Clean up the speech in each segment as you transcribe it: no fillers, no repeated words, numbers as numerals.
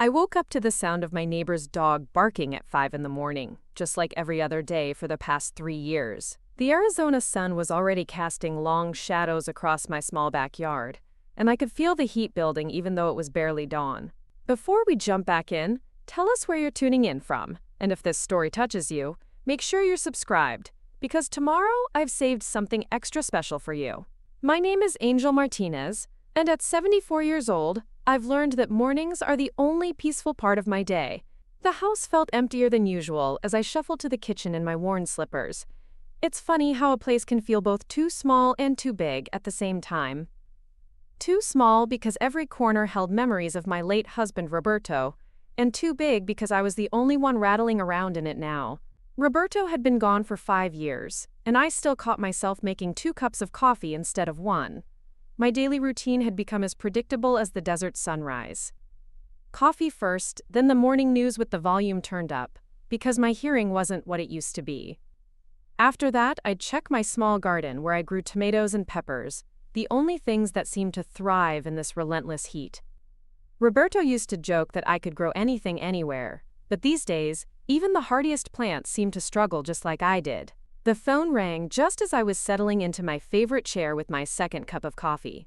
I woke up to the sound of my neighbor's dog barking at 5 in the morning, just like every other day for the past 3 years. The Arizona sun was already casting long shadows across my small backyard, and I could feel the heat building even though it was barely dawn. Before we jump back in, tell us where you're tuning in from, and if this story touches you, make sure you're subscribed, because tomorrow I've saved something extra special for you. My name is Angel Martinez, and at 74 years old, I've learned that mornings are the only peaceful part of my day. The house felt emptier than usual as I shuffled to the kitchen in my worn slippers. It's funny how a place can feel both too small and too big at the same time. Too small because every corner held memories of my late husband Roberto, and too big because I was the only one rattling around in it now. Roberto had been gone for 5 years, and I still caught myself making 2 cups of coffee instead of 1. My daily routine had become as predictable as the desert sunrise. Coffee first, then the morning news with the volume turned up, because my hearing wasn't what it used to be. After that, I'd check my small garden where I grew tomatoes and peppers, the only things that seemed to thrive in this relentless heat. Roberto used to joke that I could grow anything anywhere, but these days, even the hardiest plants seemed to struggle just like I did. The phone rang just as I was settling into my favorite chair with my second cup of coffee.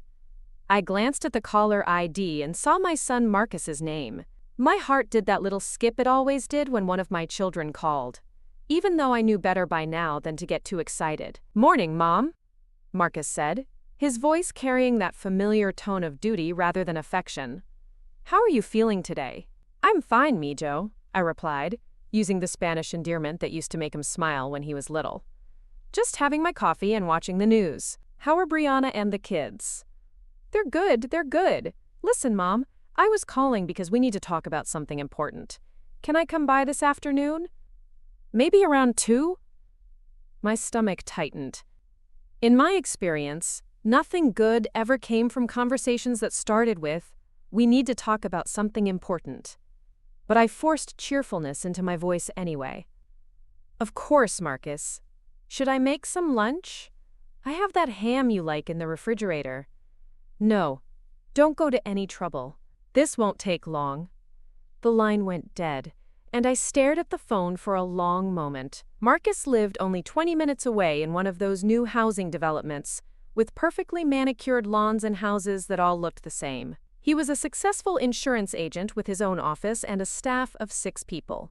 I glanced at the caller ID and saw my son Marcus's name. My heart did that little skip it always did when one of my children called, even though I knew better by now than to get too excited. "Morning, Mom," Marcus said, his voice carrying that familiar tone of duty rather than affection. "How are you feeling today?" "I'm fine, Mijo," I replied, using the Spanish endearment that used to make him smile when he was little. "Just having my coffee and watching the news. How are Brianna and the kids?" They're good. Listen, Mom, I was calling because we need to talk about something important. Can I come by this afternoon? Maybe around 2? My stomach tightened. In my experience, nothing good ever came from conversations that started with, "We need to talk about something important." But I forced cheerfulness into my voice anyway. "Of course, Marcus. Should I make some lunch? I have that ham you like in the refrigerator." "No, don't go to any trouble. This won't take long." The line went dead, and I stared at the phone for a long moment. Marcus lived only 20 minutes away in one of those new housing developments, with perfectly manicured lawns and houses that all looked the same. He was a successful insurance agent with his own office and a staff of 6 people.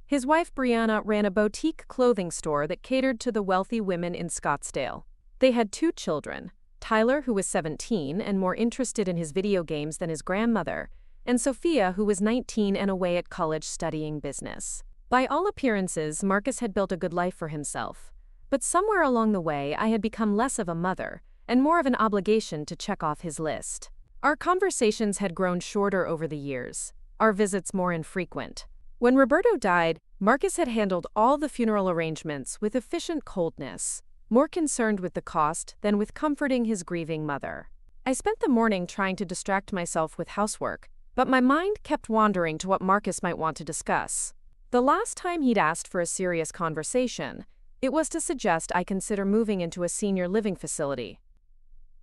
His wife Brianna ran a boutique clothing store that catered to the wealthy women in Scottsdale. They had 2 children, Tyler, who was 17 and more interested in his video games than his grandmother, and Sophia, who was 19 and away at college studying business. By all appearances, Marcus had built a good life for himself. But somewhere along the way, I had become less of a mother and more of an obligation to check off his list. Our conversations had grown shorter over the years, our visits more infrequent. When Roberto died, Marcus had handled all the funeral arrangements with efficient coldness, more concerned with the cost than with comforting his grieving mother. I spent the morning trying to distract myself with housework, but my mind kept wandering to what Marcus might want to discuss. The last time he'd asked for a serious conversation, it was to suggest I consider moving into a senior living facility.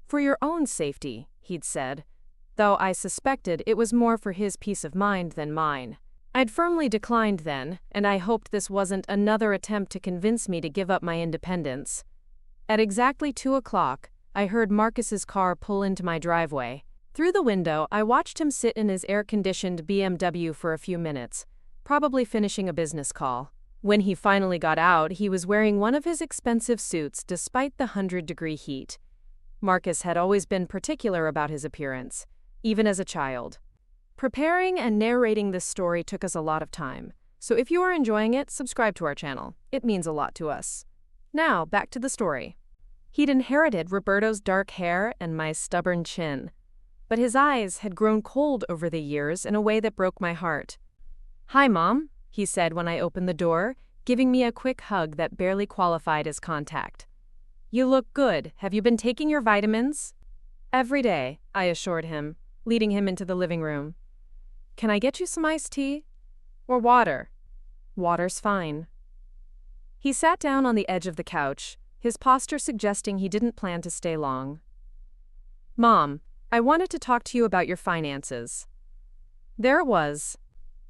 "For your own safety," he'd said, though I suspected it was more for his peace of mind than mine. I'd firmly declined then, and I hoped this wasn't another attempt to convince me to give up my independence. At exactly 2 o'clock, I heard Marcus's car pull into my driveway. Through the window, I watched him sit in his air-conditioned BMW for a few minutes, probably finishing a business call. When he finally got out, he was wearing one of his expensive suits despite the 100-degree heat. Marcus had always been particular about his appearance, even as a child. Preparing and narrating this story took us a lot of time, so if you are enjoying it, subscribe to our channel. It means a lot to us. Now, back to the story. He'd inherited Roberto's dark hair and my stubborn chin, but his eyes had grown cold over the years in a way that broke my heart. "Hi, Mom," he said when I opened the door, giving me a quick hug that barely qualified as contact. "You look good. Have you been taking your vitamins?" "Every day," I assured him, leading him into the living room. "Can I get you some iced tea? Or water?" "Water's fine." He sat down on the edge of the couch, his posture suggesting he didn't plan to stay long. "Mom, I wanted to talk to you about your finances." There it was.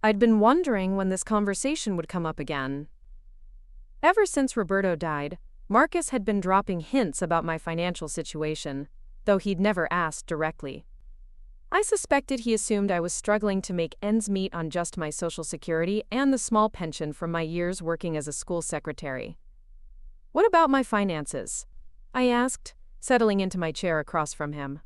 I'd been wondering when this conversation would come up again. Ever since Roberto died, Marcus had been dropping hints about my financial situation, though he'd never asked directly. I suspected he assumed I was struggling to make ends meet on just my Social Security and the small pension from my years working as a school secretary. "What about my finances?" I asked, settling into my chair across from him.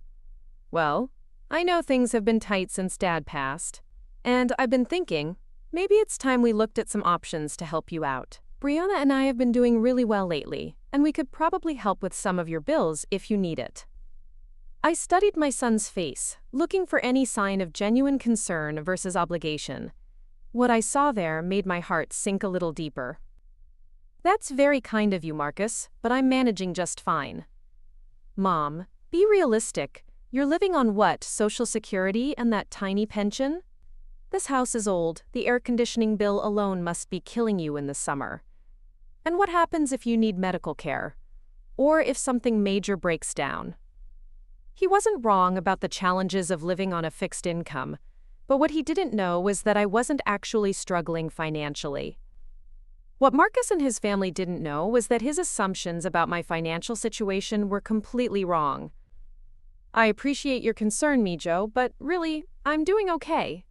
"Well, I know things have been tight since Dad passed, and I've been thinking, maybe it's time we looked at some options to help you out. Brianna and I have been doing really well lately, and we could probably help with some of your bills if you need it." I studied my son's face, looking for any sign of genuine concern versus obligation. What I saw there made my heart sink a little deeper. "That's very kind of you, Marcus, but I'm managing just fine." "Mom, be realistic. You're living on what, Social Security and that tiny pension? This house is old. The air conditioning bill alone must be killing you in the summer. And what happens if you need medical care? Or if something major breaks down?" He wasn't wrong about the challenges of living on a fixed income, but what he didn't know was that I wasn't actually struggling financially. What Marcus and his family didn't know was that his assumptions about my financial situation were completely wrong. "I appreciate your concern, Mijo, but really, I'm doing okay."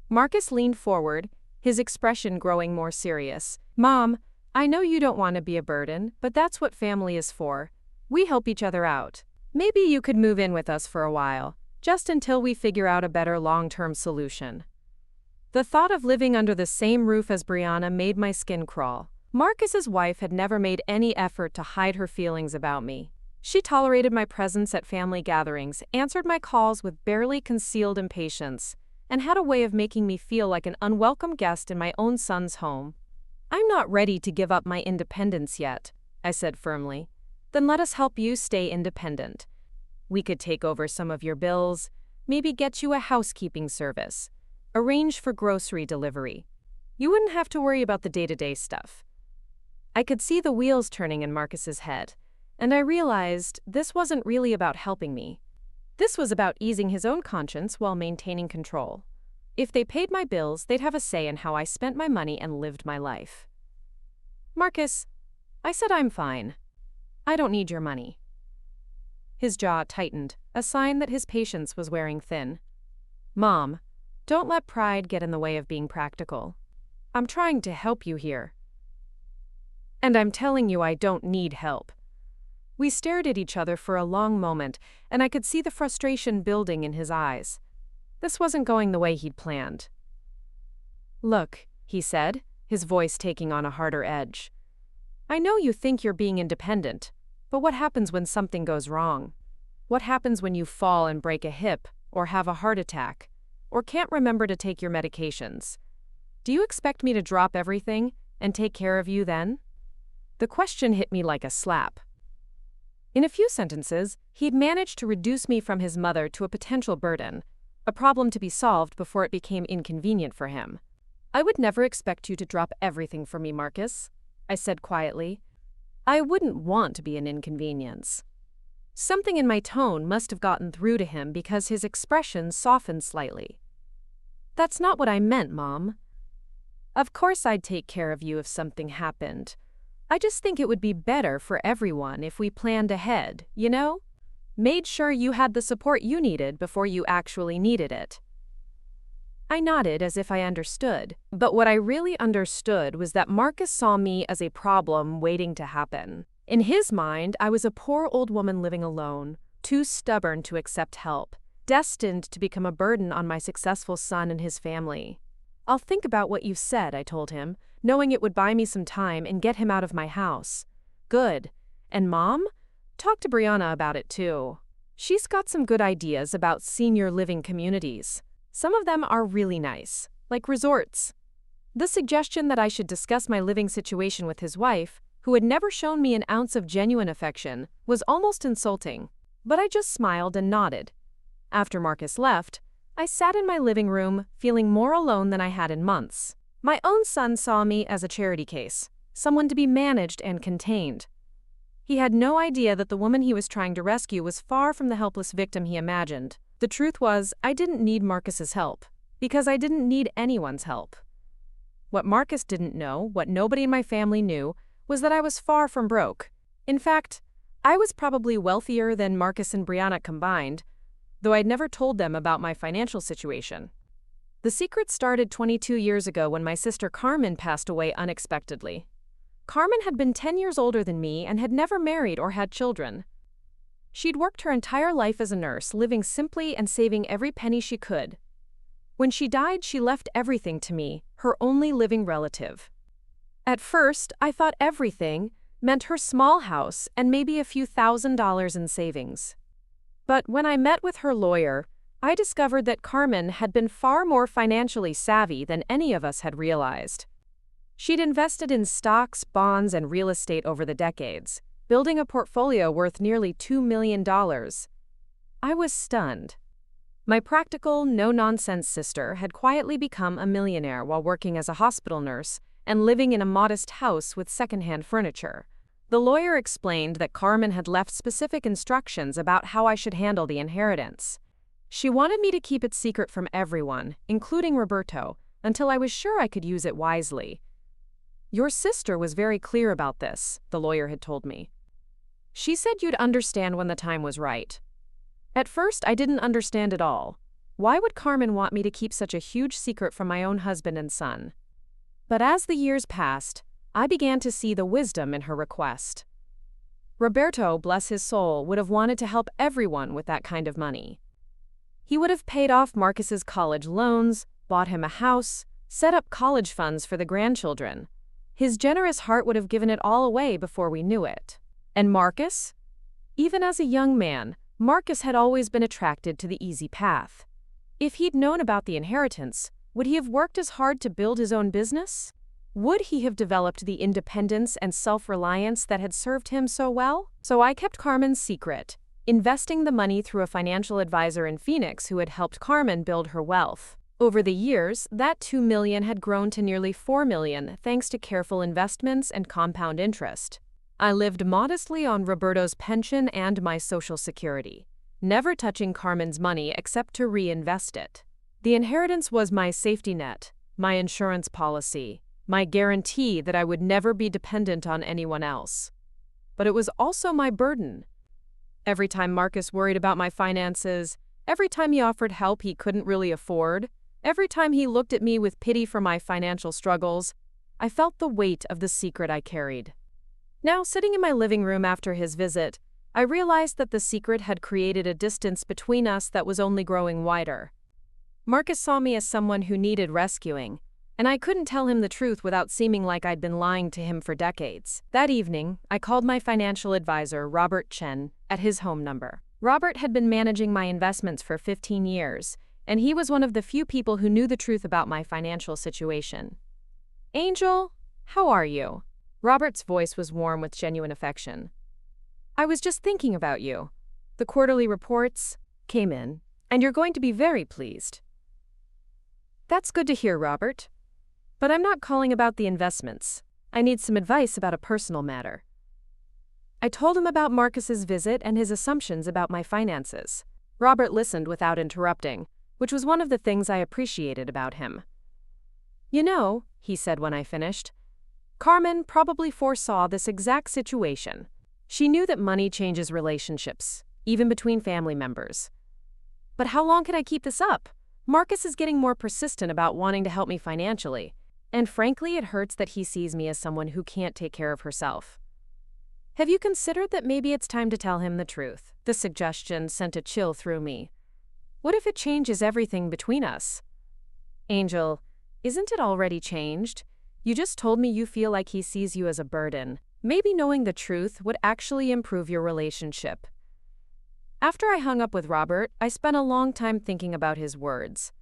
Marcus leaned forward, his expression growing more serious. "Mom, I know you don't want to be a burden, but that's what family is for. We help each other out. Maybe you could move in with us for a while, just until we figure out a better long-term solution." The thought of living under the same roof as Brianna made my skin crawl. Marcus's wife had never made any effort to hide her feelings about me. She tolerated my presence at family gatherings, answered my calls with barely concealed impatience, and had a way of making me feel like an unwelcome guest in my own son's home. "I'm not ready to give up my independence yet," I said firmly. "Then let us help you stay independent. We could take over some of your bills, maybe get you a housekeeping service, arrange for grocery delivery. You wouldn't have to worry about the day-to-day stuff." I could see the wheels turning in Marcus's head, and I realized this wasn't really about helping me. This was about easing his own conscience while maintaining control. If they paid my bills, they'd have a say in how I spent my money and lived my life. "Marcus," I said, "I'm fine. I don't need your money." His jaw tightened, a sign that his patience was wearing thin. "Mom, don't let pride get in the way of being practical. I'm trying to help you here. And I'm telling you I don't need help." We stared at each other for a long moment, and I could see the frustration building in his eyes. This wasn't going the way he'd planned. "Look," he said, his voice taking on a harder edge. "I know you think you're being independent, but what happens when something goes wrong? What happens when you fall and break a hip, or have a heart attack, or can't remember to take your medications? Do you expect me to drop everything and take care of you then?" The question hit me like a slap. In a few sentences, he'd managed to reduce me from his mother to a potential burden, a problem to be solved before it became inconvenient for him. "I would never expect you to drop everything for me, Marcus," I said quietly. I wouldn't want to be an inconvenience. Something in my tone must have gotten through to him because his expression softened slightly. "That's not what I meant, Mom. Of course I'd take care of you if something happened. I just think it would be better for everyone if we planned ahead, you know? Made sure you had the support you needed before you actually needed it." I nodded as if I understood, but what I really understood was that Marcus saw me as a problem waiting to happen. In his mind, I was a poor old woman living alone, too stubborn to accept help, destined to become a burden on my successful son and his family. "I'll think about what you've said," I told him, knowing it would buy me some time and get him out of my house. "Good. And Mom? Talk to Brianna about it too. She's got some good ideas about senior living communities. Some of them are really nice, like resorts." The suggestion that I should discuss my living situation with his wife, who had never shown me an ounce of genuine affection, was almost insulting, but I just smiled and nodded. After Marcus left, I sat in my living room, feeling more alone than I had in months. My own son saw me as a charity case, someone to be managed and contained. He had no idea that the woman he was trying to rescue was far from the helpless victim he imagined. The truth was, I didn't need Marcus's help. because I didn't need anyone's help. What Marcus didn't know, what nobody in my family knew, was that I was far from broke. In fact, I was probably wealthier than Marcus and Brianna combined, though I'd never told them about my financial situation. The secret started 22 years ago when my sister Carmen passed away unexpectedly. Carmen had been 10 years older than me and had never married or had children. She'd worked her entire life as a nurse, living simply and saving every penny she could. When she died, she left everything to me, her only living relative. At first, I thought everything meant her small house and maybe a few $1,000s in savings. But when I met with her lawyer, I discovered that Carmen had been far more financially savvy than any of us had realized. She'd invested in stocks, bonds, and real estate over the decades, building a portfolio worth nearly $2 million. I was stunned. My practical, no-nonsense sister had quietly become a millionaire while working as a hospital nurse and living in a modest house with secondhand furniture. The lawyer explained that Carmen had left specific instructions about how I should handle the inheritance. She wanted me to keep it secret from everyone, including Roberto, until I was sure I could use it wisely. Your sister was very clear about this, the lawyer had told me. She said you'd understand when the time was right. At first, I didn't understand at all. Why would Carmen want me to keep such a huge secret from my own husband and son? But as the years passed, I began to see the wisdom in her request. Roberto, bless his soul, would have wanted to help everyone with that kind of money. He would have paid off Marcus's college loans, bought him a house, set up college funds for the grandchildren. His generous heart would have given it all away before we knew it. And Marcus? Even as a young man, Marcus had always been attracted to the easy path. If he'd known about the inheritance, would he have worked as hard to build his own business? Would he have developed the independence and self-reliance that had served him so well? So I kept Carmen's secret, investing the money through a financial advisor in Phoenix who had helped Carmen build her wealth. Over the years, that $2 million had grown to nearly $4 million thanks to careful investments and compound interest. I lived modestly on Roberto's pension and my Social Security, never touching Carmen's money except to reinvest it. The inheritance was my safety net, my insurance policy, my guarantee that I would never be dependent on anyone else. But it was also my burden. Every time Marcus worried about my finances, every time he offered help he couldn't really afford, every time he looked at me with pity for my financial struggles, I felt the weight of the secret I carried. Now, sitting in my living room after his visit, I realized that the secret had created a distance between us that was only growing wider. Marcus saw me as someone who needed rescuing, and I couldn't tell him the truth without seeming like I'd been lying to him for decades. That evening, I called my financial advisor, Robert Chen, at his home number. Robert had been managing my investments for 15 years, and he was one of the few people who knew the truth about my financial situation. Angel, how are you? Robert's voice was warm with genuine affection. I was just thinking about you. The quarterly reports came in, and you're going to be very pleased. That's good to hear, Robert. But I'm not calling about the investments. I need some advice about a personal matter. I told him about Marcus's visit and his assumptions about my finances. Robert listened without interrupting, which was one of the things I appreciated about him. You know, he said when I finished, Carmen probably foresaw this exact situation. She knew that money changes relationships, even between family members. But how long could I keep this up? Marcus is getting more persistent about wanting to help me financially, and frankly, it hurts that he sees me as someone who can't take care of herself. Have you considered that maybe it's time to tell him the truth? The suggestion sent a chill through me. What if it changes everything between us? Angel, isn't it already changed? You just told me you feel like he sees you as a burden. Maybe knowing the truth would actually improve your relationship. After I hung up with Robert, I spent a long time thinking about his words.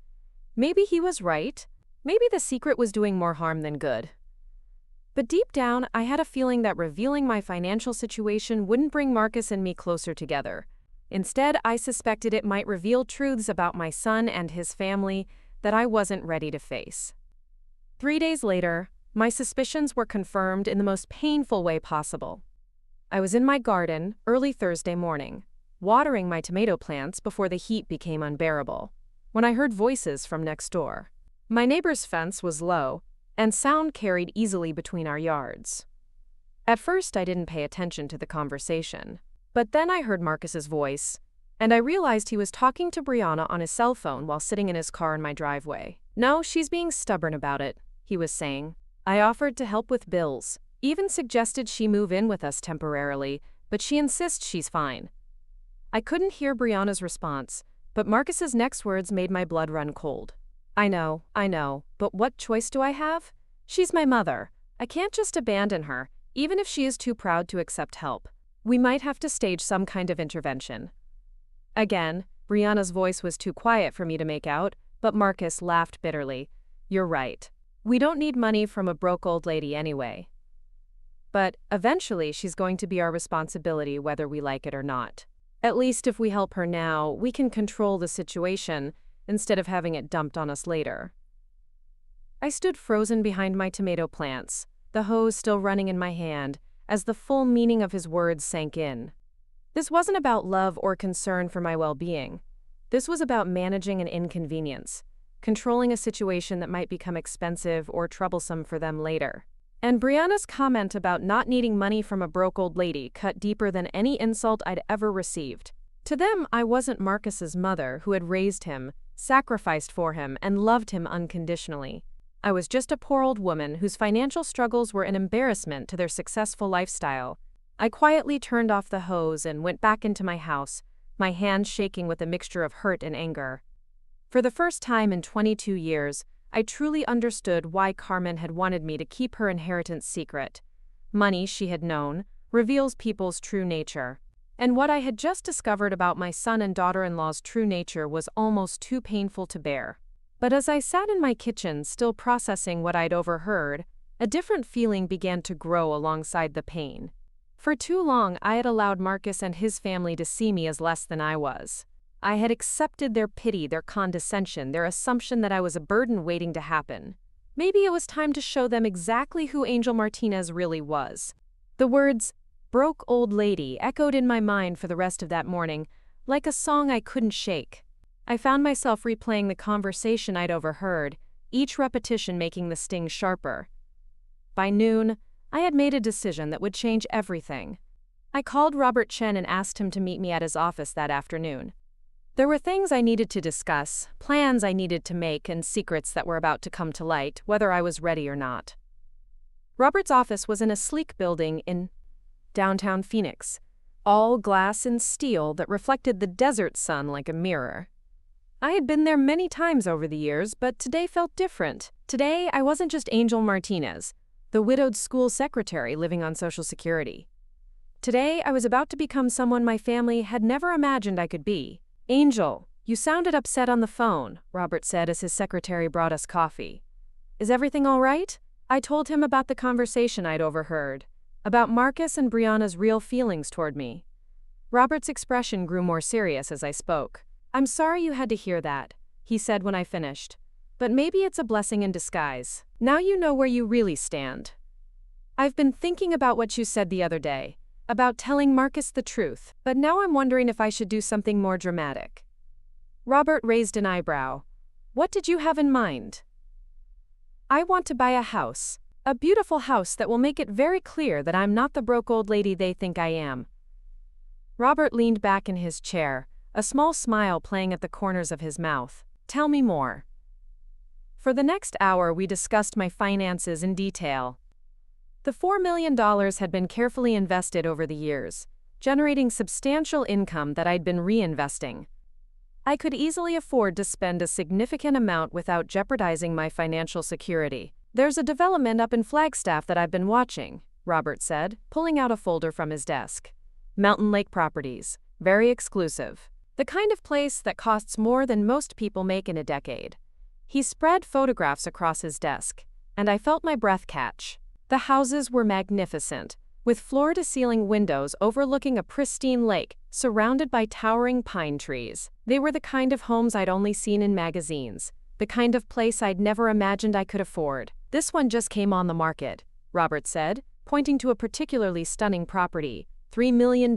Maybe he was right. Maybe the secret was doing more harm than good. But deep down, I had a feeling that revealing my financial situation wouldn't bring Marcus and me closer together. Instead, I suspected it might reveal truths about my son and his family that I wasn't ready to face. 3 days later, my suspicions were confirmed in the most painful way possible. I was in my garden early Thursday morning, watering my tomato plants before the heat became unbearable. when I heard voices from next door. My neighbor's fence was low, and sound carried easily between our yards. At first, I didn't pay attention to the conversation. But then I heard Marcus's voice, and I realized he was talking to Brianna on his cell phone while sitting in his car in my driveway. "No, she's being stubborn about it," he was saying. "I offered to help with bills, even suggested she move in with us temporarily, but she insists she's fine." I couldn't hear Brianna's response, but Marcus's next words made my blood run cold. I know, but what choice do I have? She's my mother. I can't just abandon her, even if she is too proud to accept help. We might have to stage some kind of intervention." Again, Brianna's voice was too quiet for me to make out, but Marcus laughed bitterly. "You're right. We don't need money from a broke old lady anyway. But eventually she's going to be our responsibility whether we like it or not. At least if we help her now, we can control the situation instead of having it dumped on us later." I stood frozen behind my tomato plants, the hose still running in my hand, as the full meaning of his words sank in. This wasn't about love or concern for my well-being. This was about managing an inconvenience, controlling a situation that might become expensive or troublesome for them later. And Brianna's comment about not needing money from a broke old lady cut deeper than any insult I'd ever received. To them, I wasn't Marcus's mother who had raised him, sacrificed for him, and loved him unconditionally. I was just a poor old woman whose financial struggles were an embarrassment to their successful lifestyle. I quietly turned off the hose and went back into my house, my hands shaking with a mixture of hurt and anger. For the first time in 22 years, I truly understood why Carmen had wanted me to keep her inheritance secret. Money, she had known, reveals people's true nature. And what I had just discovered about my son and daughter-in-law's true nature was almost too painful to bear. But as I sat in my kitchen, still processing what I'd overheard, a different feeling began to grow alongside the pain. For too long, I had allowed Marcus and his family to see me as less than I was. I had accepted their pity, their condescension, their assumption that I was a burden waiting to happen. Maybe it was time to show them exactly who Angel Martinez really was. The words, "broke old lady," echoed in my mind for the rest of that morning, like a song I couldn't shake. I found myself replaying the conversation I'd overheard, each repetition making the sting sharper. By noon, I had made a decision that would change everything. I called Robert Chen and asked him to meet me at his office that afternoon. There were things I needed to discuss, plans I needed to make, and secrets that were about to come to light, whether I was ready or not. Robert's office was in a sleek building in downtown Phoenix, all glass and steel that reflected the desert sun like a mirror. I had been there many times over the years, but today felt different. Today, I wasn't just Angel Martinez, the widowed school secretary living on Social Security. Today, I was about to become someone my family had never imagined I could be. "Angel, you sounded upset on the phone," Robert said as his secretary brought us coffee. "Is everything all right?" I told him about the conversation I'd overheard, about Marcus and Brianna's real feelings toward me. Robert's expression grew more serious as I spoke. "I'm sorry you had to hear that," he said when I finished. "But maybe it's a blessing in disguise. Now you know where you really stand. I've been thinking about what you said the other day, about telling Marcus the truth, but now I'm wondering if I should do something more dramatic." Robert raised an eyebrow. "What did you have in mind?" "I want to buy a house, a beautiful house that will make it very clear that I'm not the broke old lady they think I am." Robert leaned back in his chair, a small smile playing at the corners of his mouth. "Tell me more." For the next hour, we discussed my finances in detail. The $4 million had been carefully invested over the years, generating substantial income that I'd been reinvesting. I could easily afford to spend a significant amount without jeopardizing my financial security. "There's a development up in Flagstaff that I've been watching," Robert said, pulling out a folder from his desk. "Mountain Lake Properties. Very exclusive. The kind of place that costs more than most people make in a decade." He spread photographs across his desk, and I felt my breath catch. The houses were magnificent, with floor-to-ceiling windows overlooking a pristine lake, surrounded by towering pine trees. They were the kind of homes I'd only seen in magazines, the kind of place I'd never imagined I could afford. "This one just came on the market," Robert said, pointing to a particularly stunning property. $3 million,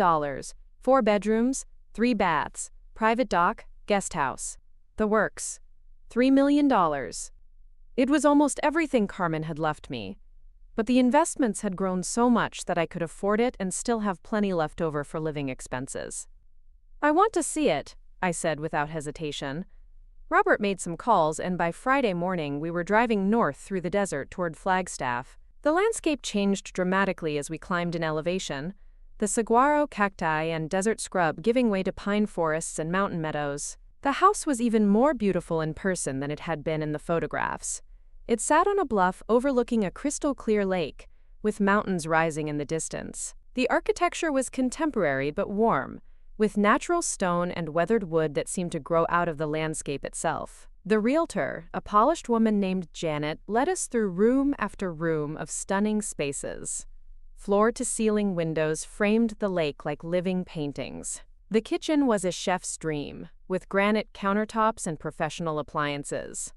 4 bedrooms, 3 baths, private dock, guest house. The works. $3 million. It was almost everything Carmen had left me. But the investments had grown so much that I could afford it and still have plenty left over for living expenses. I want to see it, I said without hesitation. Robert made some calls, and by Friday morning we were driving north through the desert toward Flagstaff. The landscape changed dramatically as we climbed in elevation, the saguaro cacti and desert scrub giving way to pine forests and mountain meadows. The house was even more beautiful in person than it had been in the photographs. It sat on a bluff overlooking a crystal-clear lake, with mountains rising in the distance. The architecture was contemporary but warm, with natural stone and weathered wood that seemed to grow out of the landscape itself. The realtor, a polished woman named Janet, led us through room after room of stunning spaces. Floor-to-ceiling windows framed the lake like living paintings. The kitchen was a chef's dream, with granite countertops and professional appliances.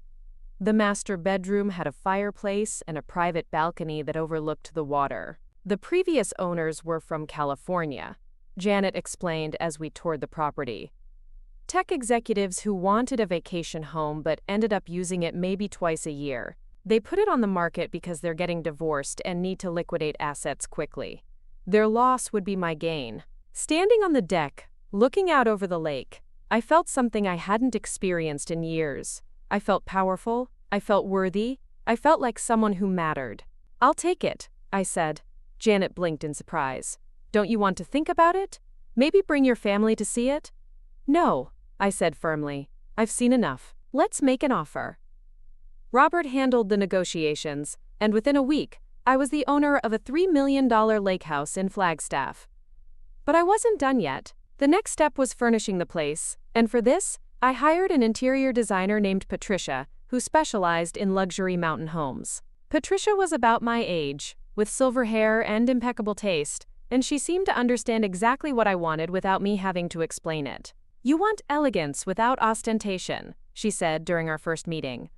The master bedroom had a fireplace and a private balcony that overlooked the water. The previous owners were from California, Janet explained as we toured the property. Tech executives who wanted a vacation home but ended up using it maybe twice a year. They put it on the market because they're getting divorced and need to liquidate assets quickly. Their loss would be my gain. Standing on the deck, looking out over the lake, I felt something I hadn't experienced in years. I felt powerful, I felt worthy, I felt like someone who mattered. "I'll take it," I said. Janet blinked in surprise. "Don't you want to think about it? Maybe bring your family to see it?" "No," I said firmly. "I've seen enough. Let's make an offer." Robert handled the negotiations, and within a week, I was the owner of a $3 million lake house in Flagstaff. But I wasn't done yet. The next step was furnishing the place, and for this, I hired an interior designer named Patricia, who specialized in luxury mountain homes. Patricia was about my age, with silver hair and impeccable taste, and she seemed to understand exactly what I wanted without me having to explain it. "You want elegance without ostentation," she said during our first meeting.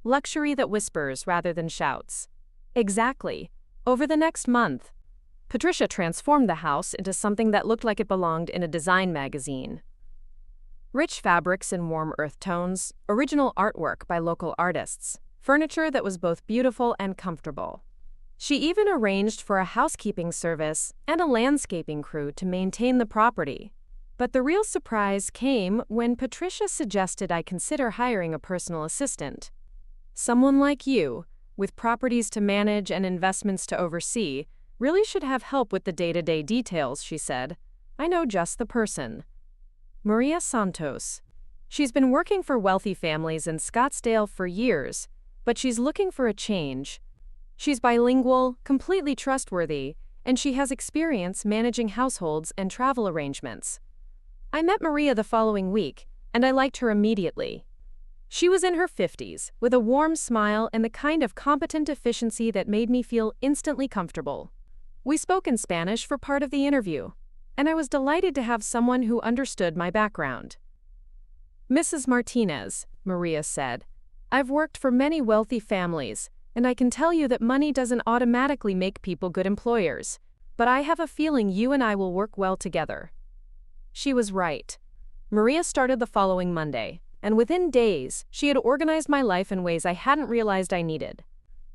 "Luxury that whispers rather than shouts." Exactly. Over the next month, Patricia transformed the house into something that looked like it belonged in a design magazine. Rich fabrics in warm earth tones, original artwork by local artists, furniture that was both beautiful and comfortable. She even arranged for a housekeeping service and a landscaping crew to maintain the property. But the real surprise came when Patricia suggested I consider hiring a personal assistant. "Someone like you, with properties to manage and investments to oversee, really should have help with the day-to-day details," she said. "I know just the person. Maria Santos. She's been working for wealthy families in Scottsdale for years, but she's looking for a change. She's bilingual, completely trustworthy, and she has experience managing households and travel arrangements." I met Maria the following week, and I liked her immediately. She was in her 50s, with a warm smile and the kind of competent efficiency that made me feel instantly comfortable. We spoke in Spanish for part of the interview, and I was delighted to have someone who understood my background. "Mrs. Martinez," Maria said, "I've worked for many wealthy families, and I can tell you that money doesn't automatically make people good employers, but I have a feeling you and I will work well together." She was right. Maria started the following Monday, and within days, she had organized my life in ways I hadn't realized I needed.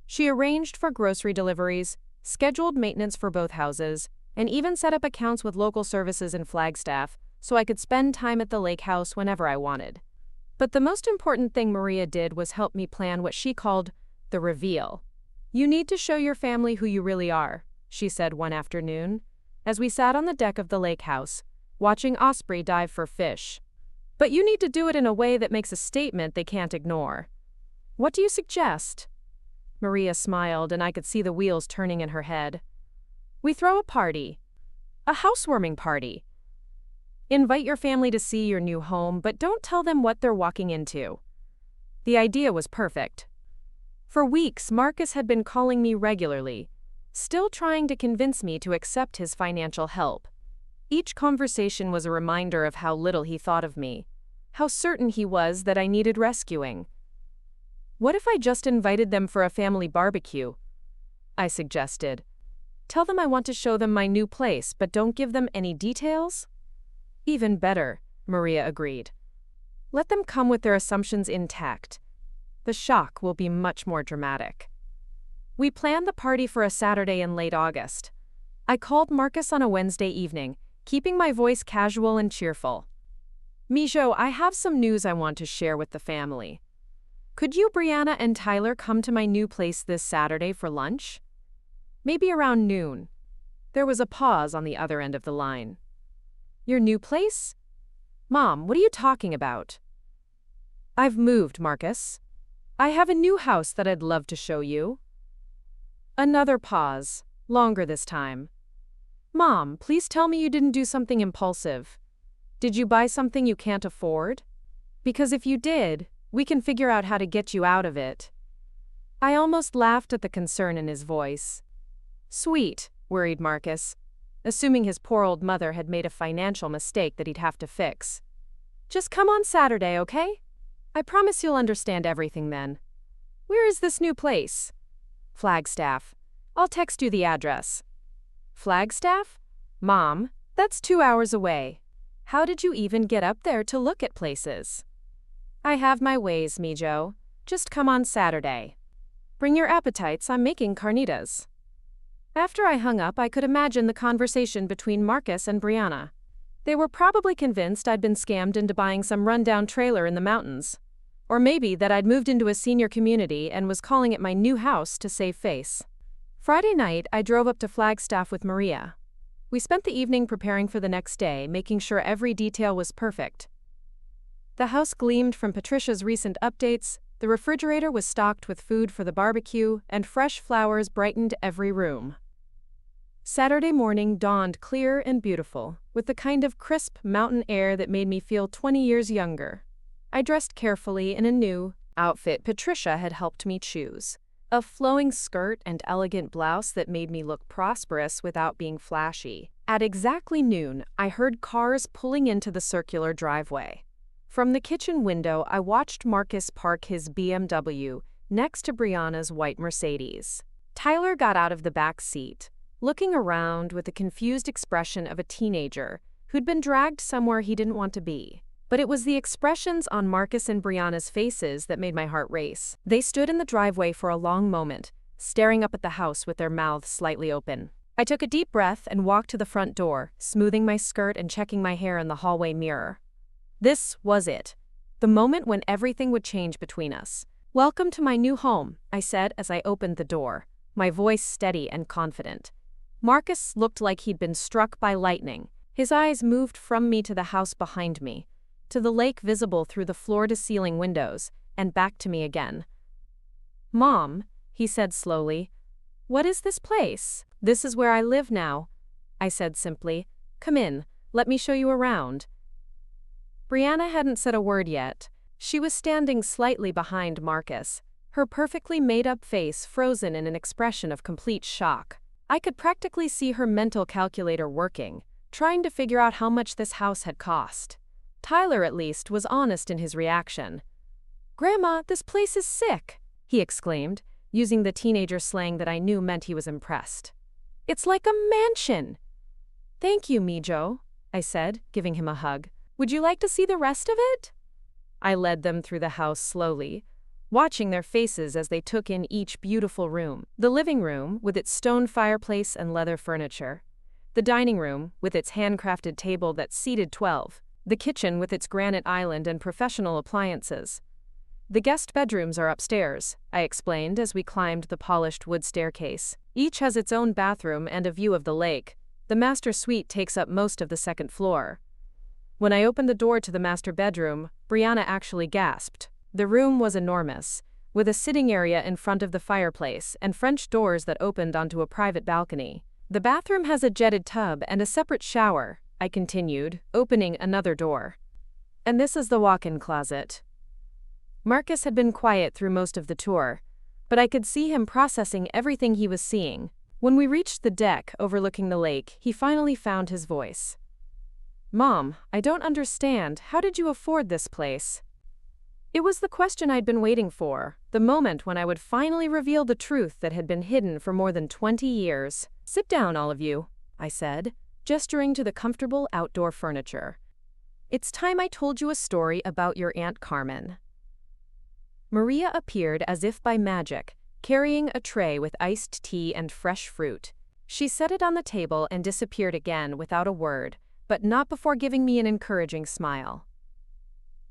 She arranged for grocery deliveries, scheduled maintenance for both houses, and even set up accounts with local services in Flagstaff so I could spend time at the lake house whenever I wanted. But the most important thing Maria did was help me plan what she called the reveal. "You need to show your family who you really are," she said one afternoon, as we sat on the deck of the lake house, watching osprey dive for fish. "But you need to do it in a way that makes a statement they can't ignore. What do you suggest?" Maria smiled, and I could see the wheels turning in her head. "We throw a party. A housewarming party. Invite your family to see your new home, but don't tell them what they're walking into." The idea was perfect. For weeks, Marcus had been calling me regularly, still trying to convince me to accept his financial help. Each conversation was a reminder of how little he thought of me, how certain he was that I needed rescuing. "What if I just invited them for a family barbecue?" I suggested. "Tell them I want to show them my new place, but don't give them any details?" "Even better," Maria agreed. Let them come with their assumptions intact. The shock will be much more dramatic. We planned the party for a Saturday in late August. I called Marcus on a Wednesday evening, keeping my voice casual and cheerful. Mijo, I have some news I want to share with the family. Could you, Brianna, and Tyler come to my new place this Saturday for lunch? Maybe around noon. There was a pause on the other end of the line. Your new place? Mom, what are you talking about? I've moved, Marcus. I have a new house that I'd love to show you. Another pause, longer this time. Mom, please tell me you didn't do something impulsive. Did you buy something you can't afford? Because if you did, we can figure out how to get you out of it. I almost laughed at the concern in his voice. Sweet, worried Marcus, assuming his poor old mother had made a financial mistake that he'd have to fix. Just come on Saturday, okay? I promise you'll understand everything then. Where is this new place? Flagstaff. I'll text you the address. Flagstaff? Mom, that's 2 hours away. How did you even get up there to look at places? I have my ways, Mijo. Just come on Saturday. Bring your appetites, I'm making carnitas. After I hung up, I could imagine the conversation between Marcus and Brianna. They were probably convinced I'd been scammed into buying some rundown trailer in the mountains. Or maybe that I'd moved into a senior community and was calling it my new house to save face. Friday night, I drove up to Flagstaff with Maria. We spent the evening preparing for the next day, making sure every detail was perfect. The house gleamed from Patricia's recent updates, the refrigerator was stocked with food for the barbecue, and fresh flowers brightened every room. Saturday morning dawned clear and beautiful, with the kind of crisp mountain air that made me feel 20 years younger. I dressed carefully in a new outfit Patricia had helped me choose. A flowing skirt and elegant blouse that made me look prosperous without being flashy. At exactly noon, I heard cars pulling into the circular driveway. From the kitchen window, I watched Marcus park his BMW next to Brianna's white Mercedes. Tyler got out of the back seat, looking around with the confused expression of a teenager who'd been dragged somewhere he didn't want to be. But it was the expressions on Marcus and Brianna's faces that made my heart race. They stood in the driveway for a long moment, staring up at the house with their mouths slightly open. I took a deep breath and walked to the front door, smoothing my skirt and checking my hair in the hallway mirror. This was it, the moment when everything would change between us. Welcome to my new home, I said as I opened the door, my voice steady and confident. Marcus looked like he'd been struck by lightning. His eyes moved from me to the house behind me, to the lake visible through the floor-to-ceiling windows, and back to me again. Mom, he said slowly, what is this place? This is where I live now, I said simply. Come in, let me show you around. Brianna hadn't said a word yet. She was standing slightly behind Marcus, her perfectly made-up face frozen in an expression of complete shock. I could practically see her mental calculator working, trying to figure out how much this house had cost. Tyler, at least, was honest in his reaction. Grandma, this place is sick, he exclaimed, using the teenager slang that I knew meant he was impressed. It's like a mansion. Thank you, Mijo, I said, giving him a hug. Would you like to see the rest of it? I led them through the house slowly, watching their faces as they took in each beautiful room. The living room, with its stone fireplace and leather furniture. The dining room, with its handcrafted table that seated 12. The kitchen with its granite island and professional appliances. The guest bedrooms are upstairs, I explained as we climbed the polished wood staircase. Each has its own bathroom and a view of the lake. The master suite takes up most of the second floor. When I opened the door to the master bedroom, Brianna actually gasped. The room was enormous, with a sitting area in front of the fireplace and French doors that opened onto a private balcony. The bathroom has a jetted tub and a separate shower, I continued, opening another door. And this is the walk-in closet. Marcus had been quiet through most of the tour, but I could see him processing everything he was seeing. When we reached the deck overlooking the lake, he finally found his voice. Mom, I don't understand. How did you afford this place? It was the question I'd been waiting for, the moment when I would finally reveal the truth that had been hidden for more than 20 years. Sit down, all of you, I said, gesturing to the comfortable outdoor furniture. It's time I told you a story about your Aunt Carmen. Maria appeared as if by magic, carrying a tray with iced tea and fresh fruit. She set it on the table and disappeared again without a word, but not before giving me an encouraging smile.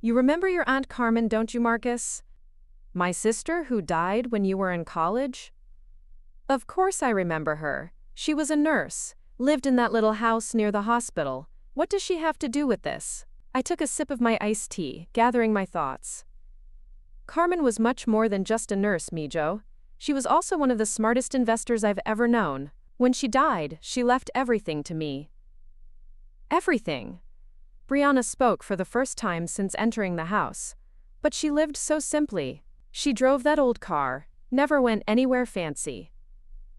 You remember your Aunt Carmen, don't you, Marcus? My sister who died when you were in college? Of course I remember her. She was a nurse, lived in that little house near the hospital. What does she have to do with this? I took a sip of my iced tea, gathering my thoughts. Carmen was much more than just a nurse, Mijo. She was also one of the smartest investors I've ever known. When she died, she left everything to me. Everything? Brianna spoke for the first time since entering the house. But she lived so simply. She drove that old car, never went anywhere fancy.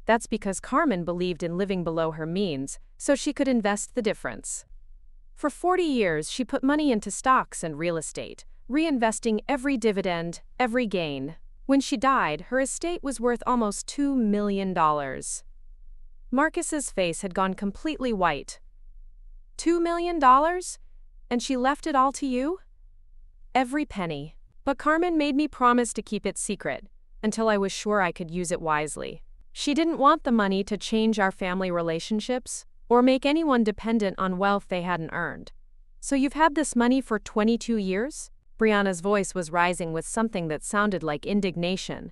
That's because Carmen believed in living below her means, so she could invest the difference. For 40 years, she put money into stocks and real estate, reinvesting every dividend, every gain. When she died, her estate was worth almost $2 million. Marcus's face had gone completely white. $2 million? And she left it all to you? Every penny. But Carmen made me promise to keep it secret, until I was sure I could use it wisely. She didn't want the money to change our family relationships, or make anyone dependent on wealth they hadn't earned. So you've had this money for 22 years? Brianna's voice was rising with something that sounded like indignation.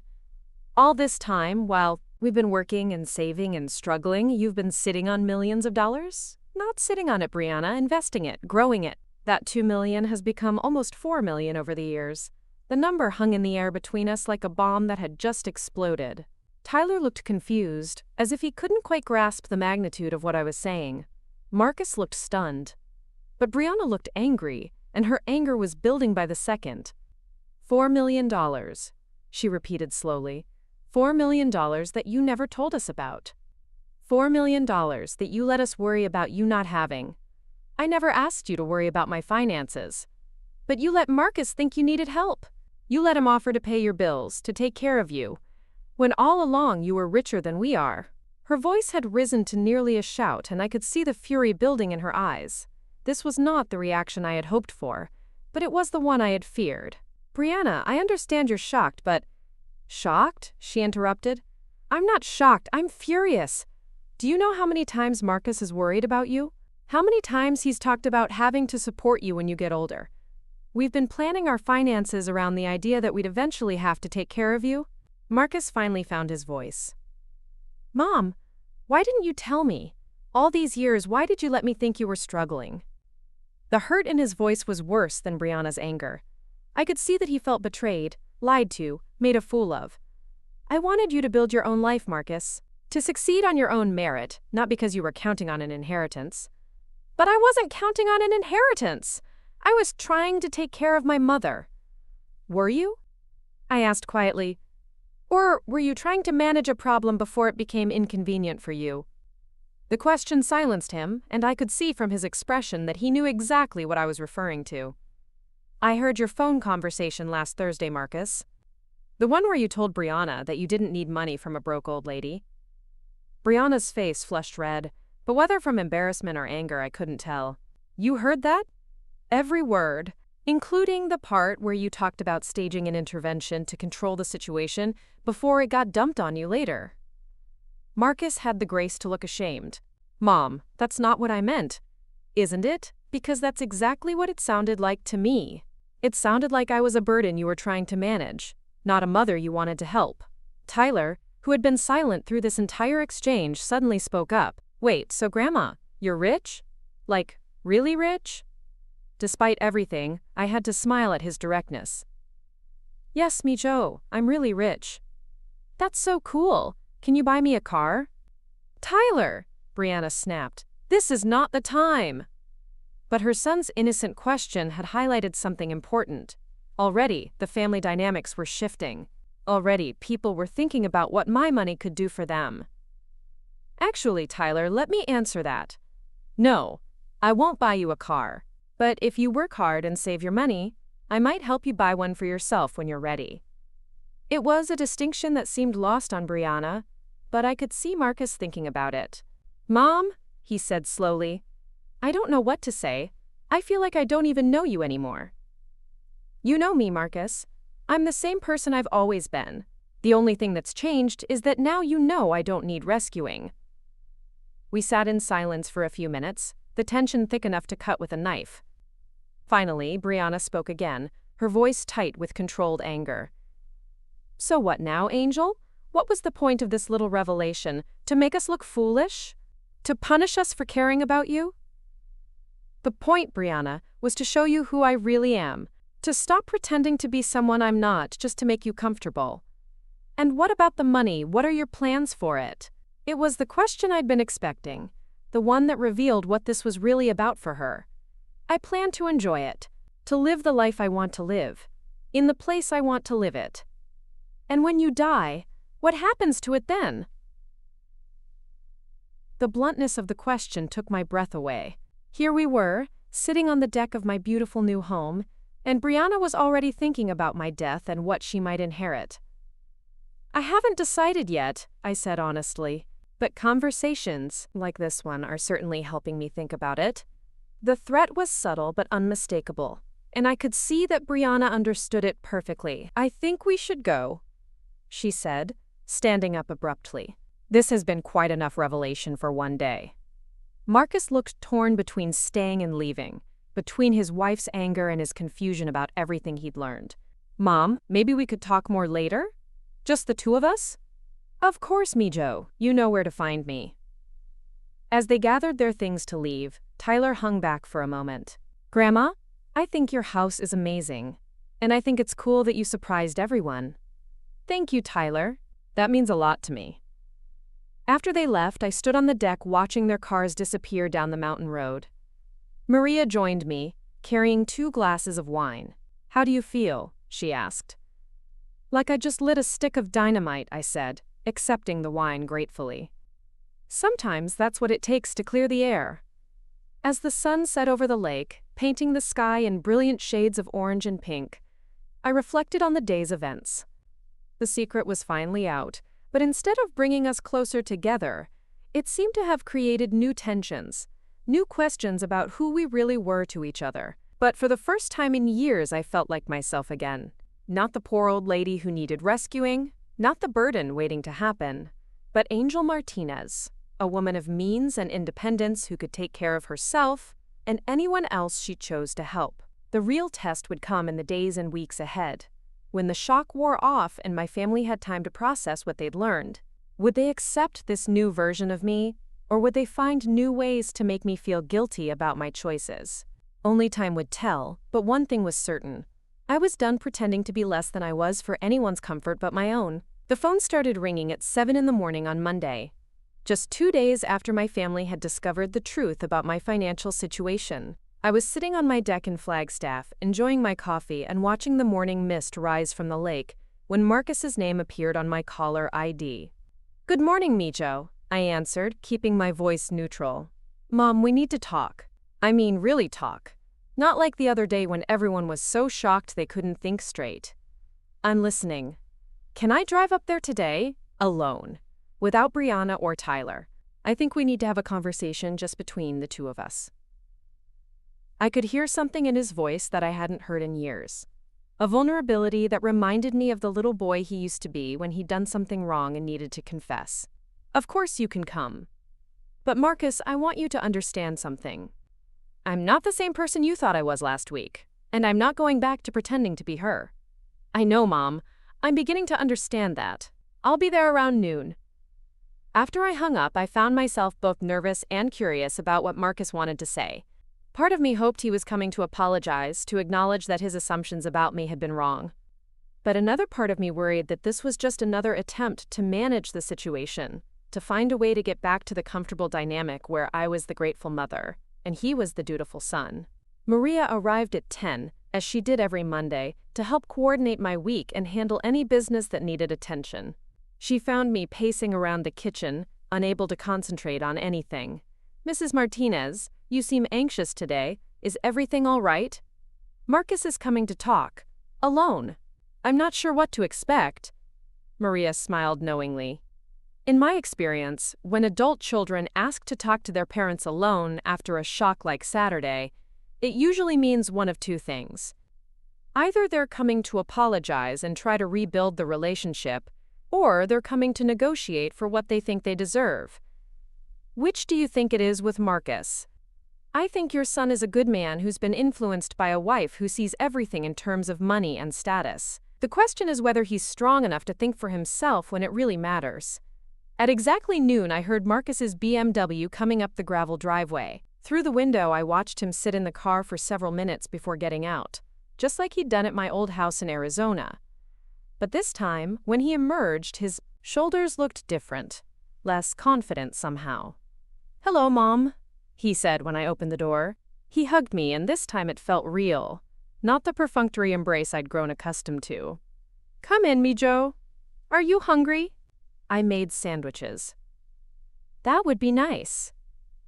All this time, while we've been working and saving and struggling, you've been sitting on millions of dollars? Not sitting on it, Brianna, investing it, growing it. That $2 million has become almost $4 million over the years. The number hung in the air between us like a bomb that had just exploded. Tyler looked confused, as if he couldn't quite grasp the magnitude of what I was saying. Marcus looked stunned. But Brianna looked angry, and her anger was building by the second. $4 million, she repeated slowly. $4 million that you never told us about. $4 million that you let us worry about you not having. I never asked you to worry about my finances. But you let Marcus think you needed help. You let him offer to pay your bills, to take care of you, when all along you were richer than we are. Her voice had risen to nearly a shout, and I could see the fury building in her eyes. This was not the reaction I had hoped for, but it was the one I had feared. Brianna, I understand you're shocked, but… Shocked? She interrupted. I'm not shocked, I'm furious. Do you know how many times Marcus has worried about you? How many times he's talked about having to support you when you get older? We've been planning our finances around the idea that we'd eventually have to take care of you. Marcus finally found his voice. Mom, why didn't you tell me? All these years, why did you let me think you were struggling? The hurt in his voice was worse than Brianna's anger. I could see that he felt betrayed, lied to, made a fool of. I wanted you to build your own life, Marcus. To succeed on your own merit, not because you were counting on an inheritance. But I wasn't counting on an inheritance. I was trying to take care of my mother. Were you? I asked quietly. Or were you trying to manage a problem before it became inconvenient for you? The question silenced him, and I could see from his expression that he knew exactly what I was referring to. I heard your phone conversation last Thursday, Marcus. The one where you told Brianna that you didn't need money from a broke old lady. Brianna's face flushed red, but whether from embarrassment or anger I couldn't tell. You heard that? Every word, including the part where you talked about staging an intervention to control the situation before it got dumped on you later. Marcus had the grace to look ashamed. Mom, that's not what I meant. Isn't it? Because that's exactly what it sounded like to me. It sounded like I was a burden you were trying to manage, not a mother you wanted to help. Tyler, who had been silent through this entire exchange, suddenly spoke up. Wait, so Grandma, you're rich? Like, really rich? Despite everything, I had to smile at his directness. Yes, Mijo, I'm really rich. That's so cool. Can you buy me a car? Tyler, Brianna snapped. This is not the time. But her son's innocent question had highlighted something important. Already, the family dynamics were shifting. Already, people were thinking about what my money could do for them. Actually, Tyler, let me answer that. No, I won't buy you a car. But if you work hard and save your money, I might help you buy one for yourself when you're ready. It was a distinction that seemed lost on Brianna, but I could see Marcus thinking about it. Mom, he said slowly, I don't know what to say. I feel like I don't even know you anymore." "You know me, Marcus. I'm the same person I've always been. The only thing that's changed is that now you know I don't need rescuing." We sat in silence for a few minutes, the tension thick enough to cut with a knife. Finally, Brianna spoke again, her voice tight with controlled anger. "So what now, Angel? What was the point of this little revelation? To make us look foolish? To punish us for caring about you?" "The point, Brianna, was to show you who I really am. To stop pretending to be someone I'm not just to make you comfortable." "And what about the money? What are your plans for it?" It was the question I'd been expecting, the one that revealed what this was really about for her. "I plan to enjoy it, to live the life I want to live, in the place I want to live it. And when you die, what happens to it then?" The bluntness of the question took my breath away. Here we were, sitting on the deck of my beautiful new home, and Brianna was already thinking about my death and what she might inherit. "I haven't decided yet," I said honestly, "but conversations like this one are certainly helping me think about it." The threat was subtle but unmistakable, and I could see that Brianna understood it perfectly. "I think we should go," she said, standing up abruptly. This has been quite enough revelation for one day. Marcus looked torn between staying and leaving, between his wife's anger and his confusion about everything he'd learned. "Mom, maybe we could talk more later? Just the two of us?" "Of course, Mijo. You know where to find me." As they gathered their things to leave, Tyler hung back for a moment. "Grandma, I think your house is amazing, and I think it's cool that you surprised everyone." "Thank you, Tyler. That means a lot to me." After they left, I stood on the deck watching their cars disappear down the mountain road. Maria joined me, carrying 2 glasses of wine. "How do you feel?" she asked. "Like I just lit a stick of dynamite," I said, accepting the wine gratefully. "Sometimes that's what it takes to clear the air." As the sun set over the lake, painting the sky in brilliant shades of orange and pink, I reflected on the day's events. The secret was finally out, but instead of bringing us closer together, it seemed to have created new tensions, new questions about who we really were to each other. But for the first time in years, I felt like myself again. Not the poor old lady who needed rescuing, not the burden waiting to happen, but Angel Martinez, a woman of means and independence who could take care of herself and anyone else she chose to help. The real test would come in the days and weeks ahead, when the shock wore off and my family had time to process what they'd learned. Would they accept this new version of me, or would they find new ways to make me feel guilty about my choices? Only time would tell, but one thing was certain. I was done pretending to be less than I was for anyone's comfort but my own. The phone started ringing at 7 in the morning on Monday, just 2 days after my family had discovered the truth about my financial situation. I was sitting on my deck in Flagstaff, enjoying my coffee and watching the morning mist rise from the lake, when Marcus's name appeared on my caller ID. "Good morning, Mijo," I answered, keeping my voice neutral. "Mom, we need to talk. I mean, really talk. Not like the other day when everyone was so shocked they couldn't think straight." "I'm listening. Can I drive up there today? Alone. Without Brianna or Tyler. I think we need to have a conversation just between the two of us." I could hear something in his voice that I hadn't heard in years. A vulnerability that reminded me of the little boy he used to be when he'd done something wrong and needed to confess. "Of course you can come. But Marcus, I want you to understand something. I'm not the same person you thought I was last week, and I'm not going back to pretending to be her." "I know, Mom. I'm beginning to understand that. I'll be there around noon." After I hung up, I found myself both nervous and curious about what Marcus wanted to say. Part of me hoped he was coming to apologize, to acknowledge that his assumptions about me had been wrong. But another part of me worried that this was just another attempt to manage the situation, to find a way to get back to the comfortable dynamic where I was the grateful mother, and he was the dutiful son. Maria arrived at 10, as she did every Monday, to help coordinate my week and handle any business that needed attention. She found me pacing around the kitchen, unable to concentrate on anything. "Mrs. Martinez, you seem anxious today. Is everything all right?" "Marcus is coming to talk. Alone. I'm not sure what to expect." Maria smiled knowingly. In my experience, when adult children ask to talk to their parents alone after a shock like Saturday, it usually means one of two things. Either they're coming to apologize and try to rebuild the relationship, or they're coming to negotiate for what they think they deserve. Which do you think it is with Marcus? I think your son is a good man who's been influenced by a wife who sees everything in terms of money and status. The question is whether he's strong enough to think for himself when it really matters. At exactly noon, I heard Marcus's BMW coming up the gravel driveway. Through the window, I watched him sit in the car for several minutes before getting out, just like he'd done at my old house in Arizona. But this time, when he emerged, his shoulders looked different, less confident somehow. "Hello, Mom," he said when I opened the door. He hugged me, and this time it felt real, not the perfunctory embrace I'd grown accustomed to. "Come in, Mijo. Are you hungry?" I made sandwiches. "That would be nice."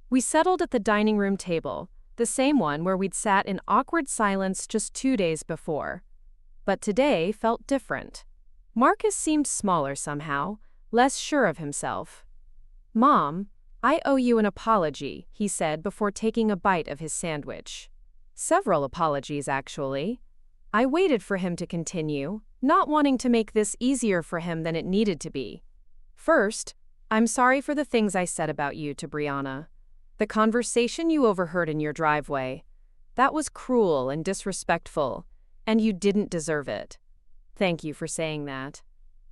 We settled at the dining room table, the same one where we'd sat in awkward silence just 2 days before. But today felt different. Marcus seemed smaller somehow, less sure of himself. "Mom, I owe you an apology," he said before taking a bite of his sandwich. Several apologies, actually. I waited for him to continue, not wanting to make this easier for him than it needed to be. "First, I'm sorry for the things I said about you to Brianna. The conversation you overheard in your driveway. That was cruel and disrespectful, and you didn't deserve it. Thank you for saying that.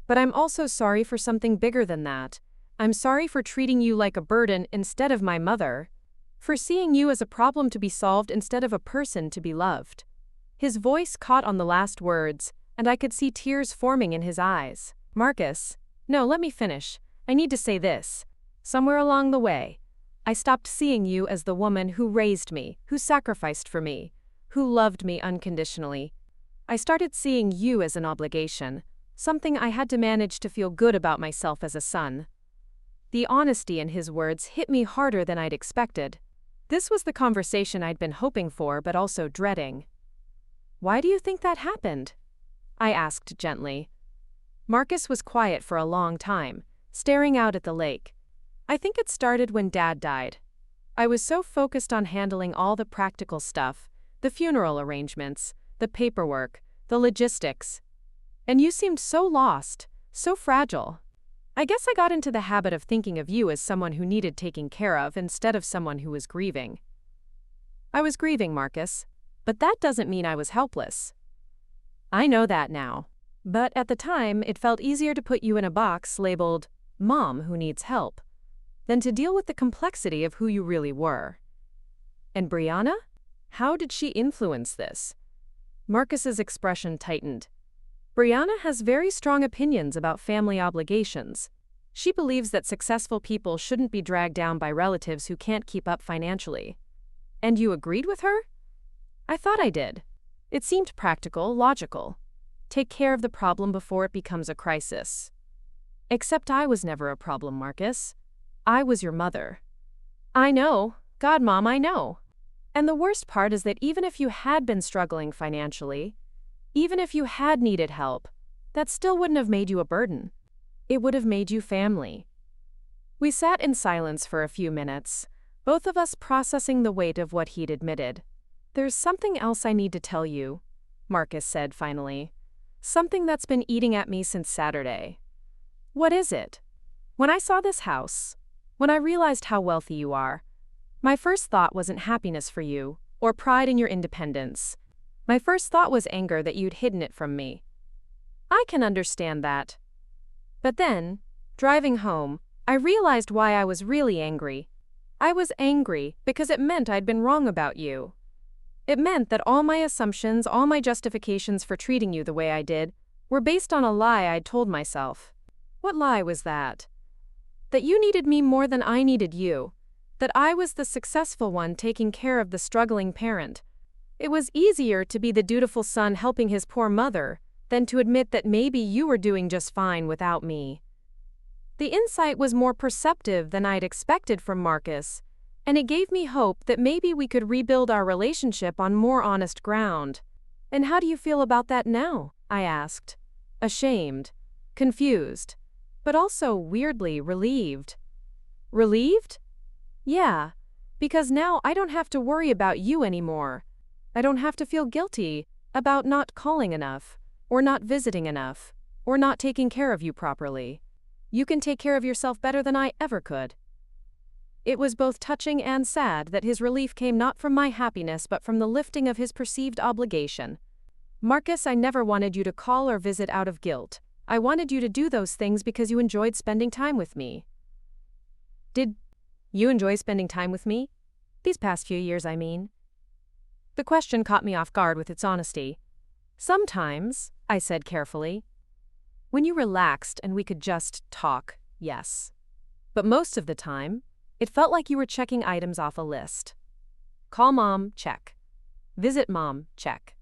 But I'm also sorry for something bigger than that. I'm sorry for treating you like a burden instead of my mother. For seeing you as a problem to be solved instead of a person to be loved." His voice caught on the last words, and I could see tears forming in his eyes. "Marcus, no, let me finish. I need to say this. Somewhere along the way, I stopped seeing you as the woman who raised me, who sacrificed for me, who loved me unconditionally. I started seeing you as an obligation, something I had to manage to feel good about myself as a son." The honesty in his words hit me harder than I'd expected. This was the conversation I'd been hoping for but also dreading. "Why do you think that happened?" I asked gently. Marcus was quiet for a long time, staring out at the lake. "I think it started when Dad died. I was so focused on handling all the practical stuff, the funeral arrangements, the paperwork, the logistics. And you seemed so lost, so fragile. I guess I got into the habit of thinking of you as someone who needed taking care of instead of someone who was grieving." "I was grieving, Marcus, but that doesn't mean I was helpless. I know that now. But at the time, it felt easier to put you in a box labeled Mom who needs help than to deal with the complexity of who you really were." "And Brianna? How did she influence this?" Marcus's expression tightened. "Brianna has very strong opinions about family obligations. She believes that successful people shouldn't be dragged down by relatives who can't keep up financially." "And you agreed with her?" "I thought I did. It seemed practical, logical. Take care of the problem before it becomes a crisis." "Except I was never a problem, Marcus. I was your mother." "I know. God, Mom, I know. And the worst part is that even if you had been struggling financially, even if you had needed help, that still wouldn't have made you a burden. It would have made you family." We sat in silence for a few minutes, both of us processing the weight of what he'd admitted. "There's something else I need to tell you," Marcus said finally. "Something that's been eating at me since Saturday." "What is it?" "When I saw this house, when I realized how wealthy you are, my first thought wasn't happiness for you, or pride in your independence. My first thought was anger that you'd hidden it from me. I can understand that. But then, driving home, I realized why I was really angry. I was angry because it meant I'd been wrong about you. It meant that all my assumptions, all my justifications for treating you the way I did, were based on a lie I'd told myself." "What lie was that?" "That you needed me more than I needed you. That I was the successful one taking care of the struggling parent. It was easier to be the dutiful son helping his poor mother than to admit that maybe you were doing just fine without me." The insight was more perceptive than I'd expected from Marcus, and it gave me hope that maybe we could rebuild our relationship on more honest ground. "And how do you feel about that now?" I asked. Ashamed, confused, but also weirdly relieved. "Relieved? Yeah, because now I don't have to worry about you anymore. I don't have to feel guilty about not calling enough, or not visiting enough, or not taking care of you properly. You can take care of yourself better than I ever could." It was both touching and sad that his relief came not from my happiness but from the lifting of his perceived obligation. "Marcus, I never wanted you to call or visit out of guilt. I wanted you to do those things because you enjoyed spending time with me." "Did you enjoy spending time with me? These past few years, I mean?" The question caught me off guard with its honesty. "Sometimes," I said carefully. "When you relaxed and we could just talk, yes. But most of the time, it felt like you were checking items off a list. Call Mom, check. Visit Mom, check.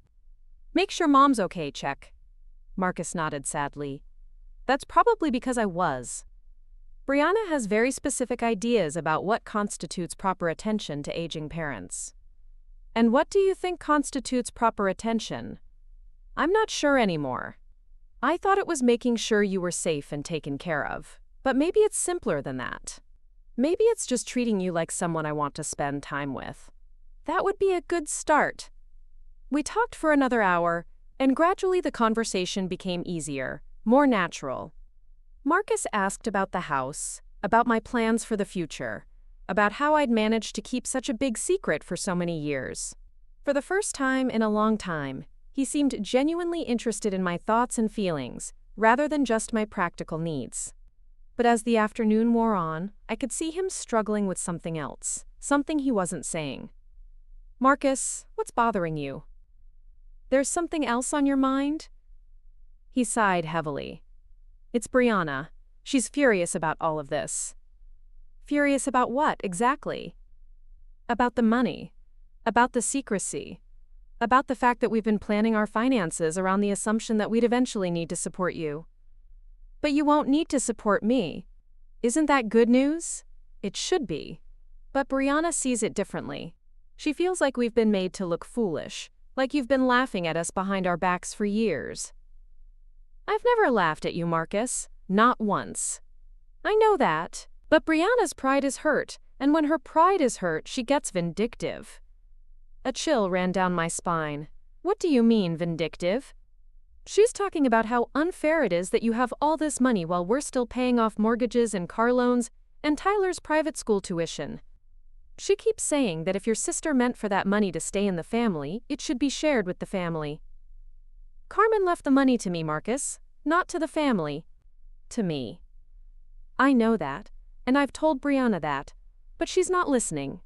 Make sure Mom's okay, check." Marcus nodded sadly. "That's probably because I was. Brianna has very specific ideas about what constitutes proper attention to aging parents." "And what do you think constitutes proper attention?" "I'm not sure anymore. I thought it was making sure you were safe and taken care of, but maybe it's simpler than that. Maybe it's just treating you like someone I want to spend time with. That would be a good start." We talked for another hour, and gradually the conversation became easier, more natural. Marcus asked about the house, about my plans for the future, about how I'd managed to keep such a big secret for so many years. For the first time in a long time, he seemed genuinely interested in my thoughts and feelings, rather than just my practical needs. But as the afternoon wore on, I could see him struggling with something else, something he wasn't saying. "Marcus, what's bothering you? There's something else on your mind?" He sighed heavily. "It's Brianna. She's furious about all of this." "Furious about what, exactly?" "About the money. About the secrecy. About the fact that we've been planning our finances around the assumption that we'd eventually need to support you." "But you won't need to support me. Isn't that good news?" "It should be. But Brianna sees it differently. She feels like we've been made to look foolish, like you've been laughing at us behind our backs for years." "I've never laughed at you, Marcus. Not once." "I know that. But Brianna's pride is hurt, and when her pride is hurt, she gets vindictive." A chill ran down my spine. "What do you mean, vindictive?" "She's talking about how unfair it is that you have all this money while we're still paying off mortgages and car loans and Tyler's private school tuition. She keeps saying that if your sister meant for that money to stay in the family, it should be shared with the family." "Carmen left the money to me, Marcus, not to the family. To me. I know that, and I've told Brianna that, but she's not listening.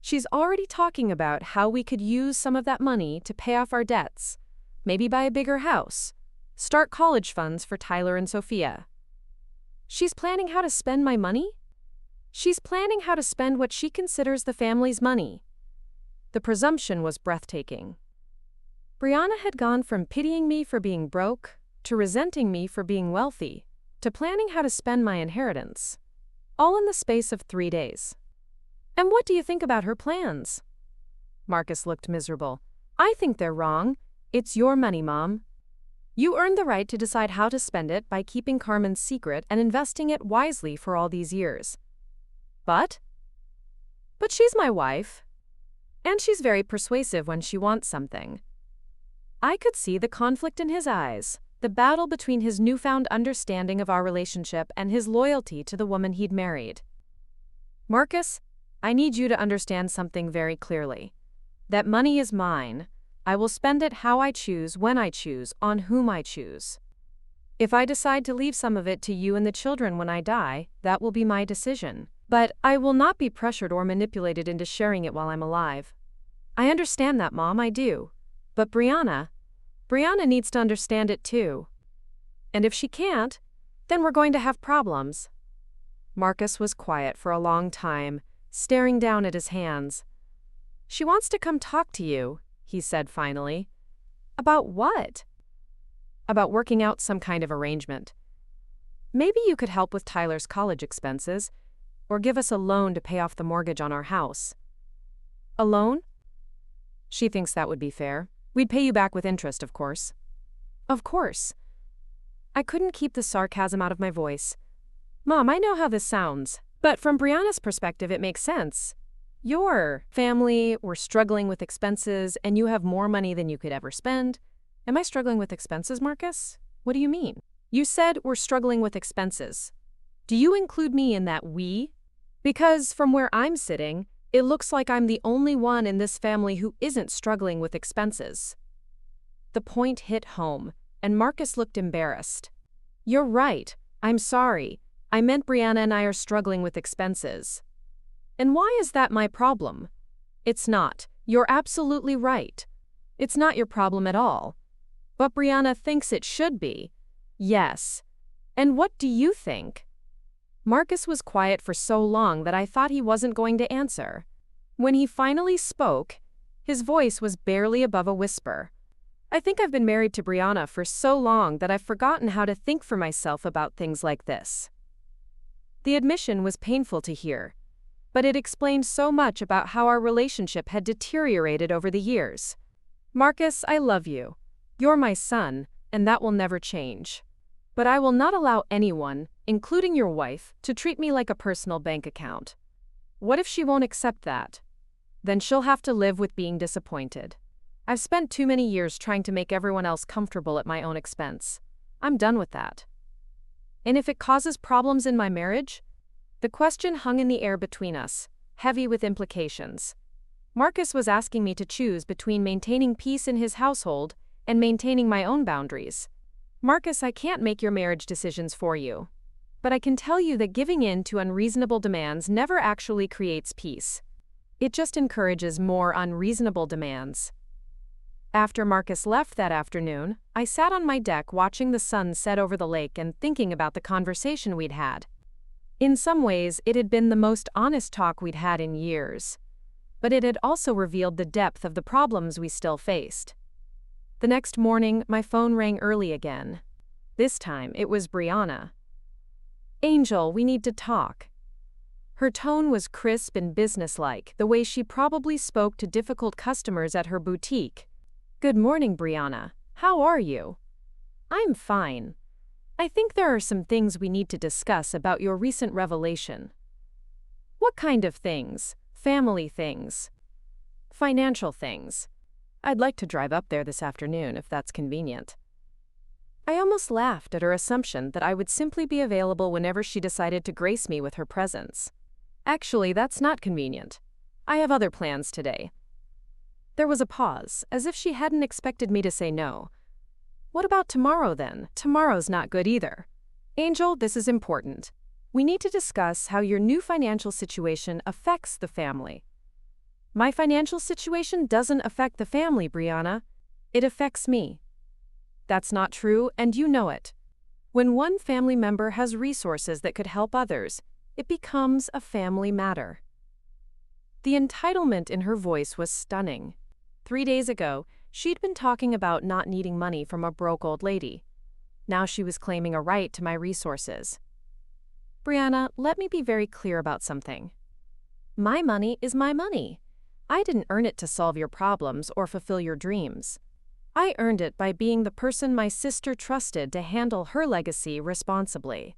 She's already talking about how we could use some of that money to pay off our debts, maybe buy a bigger house, start college funds for Tyler and Sophia." "She's planning how to spend my money?" "She's planning how to spend what she considers the family's money." The presumption was breathtaking. Brianna had gone from pitying me for being broke, to resenting me for being wealthy, to planning how to spend my inheritance. All in the space of 3 days. "And what do you think about her plans?" Marcus looked miserable. "I think they're wrong. It's your money, Mom. You earned the right to decide how to spend it by keeping Carmen's secret and investing it wisely for all these years." But she's my wife. And she's very persuasive when she wants something." I could see the conflict in his eyes, the battle between his newfound understanding of our relationship and his loyalty to the woman he'd married. "Marcus, I need you to understand something very clearly. That money is mine. I will spend it how I choose, when I choose, on whom I choose. If I decide to leave some of it to you and the children when I die, that will be my decision. But I will not be pressured or manipulated into sharing it while I'm alive. I understand that, Mom, I do. But Brianna needs to understand it too. And if she can't, then we're going to have problems." Marcus was quiet for a long time, staring down at his hands. "She wants to come talk to you," he said finally. "About what?" "About working out some kind of arrangement. Maybe you could help with Tyler's college expenses, or give us a loan to pay off the mortgage on our house." "A loan?" "She thinks that would be fair. We'd pay you back with interest, of course." "Of course." I couldn't keep the sarcasm out of my voice. "Mom, I know how this sounds, but from Brianna's perspective it makes sense. Your family were struggling with expenses and you have more money than you could ever spend. Am I struggling with expenses, Marcus? What do you mean? You said we're struggling with expenses. Do you include me in that we? Because from where I'm sitting, it looks like I'm the only one in this family who isn't struggling with expenses. The point hit home, and Marcus looked embarrassed. You're right. I'm sorry. I meant Brianna and I are struggling with expenses. And why is that my problem? It's not. You're absolutely right. It's not your problem at all. But Brianna thinks it should be. Yes. And what do you think? Marcus was quiet for so long that I thought he wasn't going to answer. When he finally spoke, his voice was barely above a whisper. I think I've been married to Brianna for so long that I've forgotten how to think for myself about things like this. The admission was painful to hear, but it explained so much about how our relationship had deteriorated over the years. Marcus, I love you. You're my son, and that will never change. But I will not allow anyone, including your wife, to treat me like a personal bank account. What if she won't accept that? Then she'll have to live with being disappointed. I've spent too many years trying to make everyone else comfortable at my own expense. I'm done with that. And if it causes problems in my marriage? The question hung in the air between us, heavy with implications. Marcus was asking me to choose between maintaining peace in his household and maintaining my own boundaries. Marcus, I can't make your marriage decisions for you. But I can tell you that giving in to unreasonable demands never actually creates peace. It just encourages more unreasonable demands. After Marcus left that afternoon, I sat on my deck watching the sun set over the lake and thinking about the conversation we'd had. In some ways, it had been the most honest talk we'd had in years. But it had also revealed the depth of the problems we still faced. The next morning, my phone rang early again. This time, it was Brianna. Angel, we need to talk. Her tone was crisp and businesslike, the way she probably spoke to difficult customers at her boutique. Good morning, Brianna. How are you? I'm fine. I think there are some things we need to discuss about your recent revelation. What kind of things? Family things? Financial things? I'd like to drive up there this afternoon if that's convenient. I almost laughed at her assumption that I would simply be available whenever she decided to grace me with her presence. Actually, that's not convenient. I have other plans today. There was a pause, as if she hadn't expected me to say no. What about tomorrow then? Tomorrow's not good either. Angel, this is important. We need to discuss how your new financial situation affects the family. My financial situation doesn't affect the family, Brianna. It affects me. That's not true, and you know it. When one family member has resources that could help others, it becomes a family matter. The entitlement in her voice was stunning. 3 days ago, she'd been talking about not needing money from a broke old lady. Now she was claiming a right to my resources. Brianna, let me be very clear about something. My money is my money. I didn't earn it to solve your problems or fulfill your dreams. I earned it by being the person my sister trusted to handle her legacy responsibly.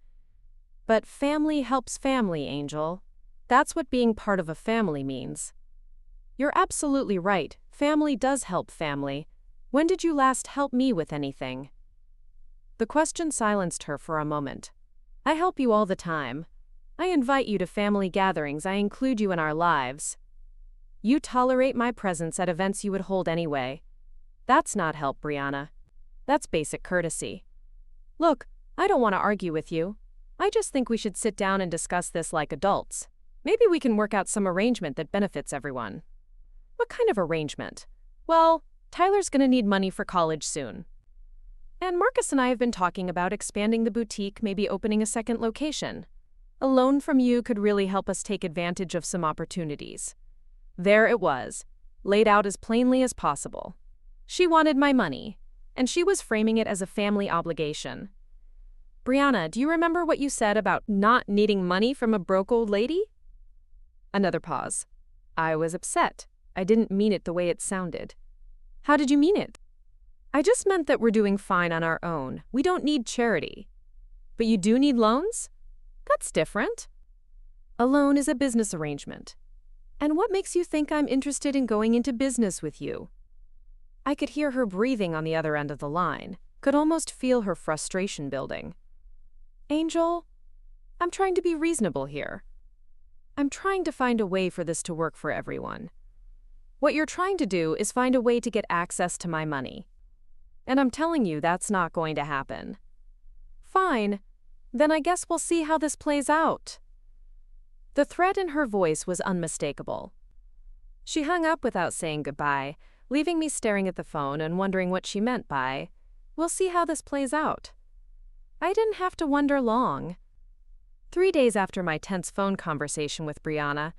But family helps family, Angel. That's what being part of a family means. You're absolutely right. Family does help family. When did you last help me with anything? The question silenced her for a moment. I help you all the time. I invite you to family gatherings. I include you in our lives. You tolerate my presence at events you would hold anyway. That's not help, Brianna. That's basic courtesy. Look, I don't want to argue with you. I just think we should sit down and discuss this like adults. Maybe we can work out some arrangement that benefits everyone. What kind of arrangement? Well, Tyler's going to need money for college soon. And Marcus and I have been talking about expanding the boutique, maybe opening a second location. A loan from you could really help us take advantage of some opportunities. There it was, laid out as plainly as possible. She wanted my money, and she was framing it as a family obligation. Brianna, do you remember what you said about not needing money from a broke old lady? Another pause. I was upset. I didn't mean it the way it sounded. How did you mean it? I just meant that we're doing fine on our own. We don't need charity. But you do need loans? That's different. A loan is a business arrangement. And what makes you think I'm interested in going into business with you? I could hear her breathing on the other end of the line, could almost feel her frustration building. Angel, I'm trying to be reasonable here. I'm trying to find a way for this to work for everyone. What you're trying to do is find a way to get access to my money. And I'm telling you that's not going to happen. Fine, then I guess we'll see how this plays out. The threat in her voice was unmistakable. She hung up without saying goodbye, leaving me staring at the phone and wondering what she meant by, "We'll see how this plays out." I didn't have to wonder long. 3 days after my tense phone conversation with Brianna,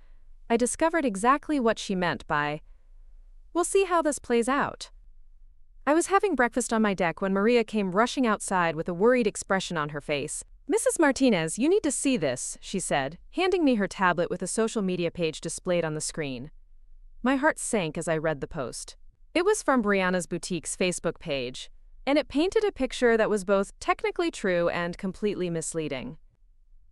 I discovered exactly what she meant by, "We'll see how this plays out." I was having breakfast on my deck when Maria came rushing outside with a worried expression on her face. "Mrs. Martinez, you need to see this," she said, handing me her tablet with a social media page displayed on the screen. My heart sank as I read the post. It was from Brianna's boutique's Facebook page, and it painted a picture that was both technically true and completely misleading.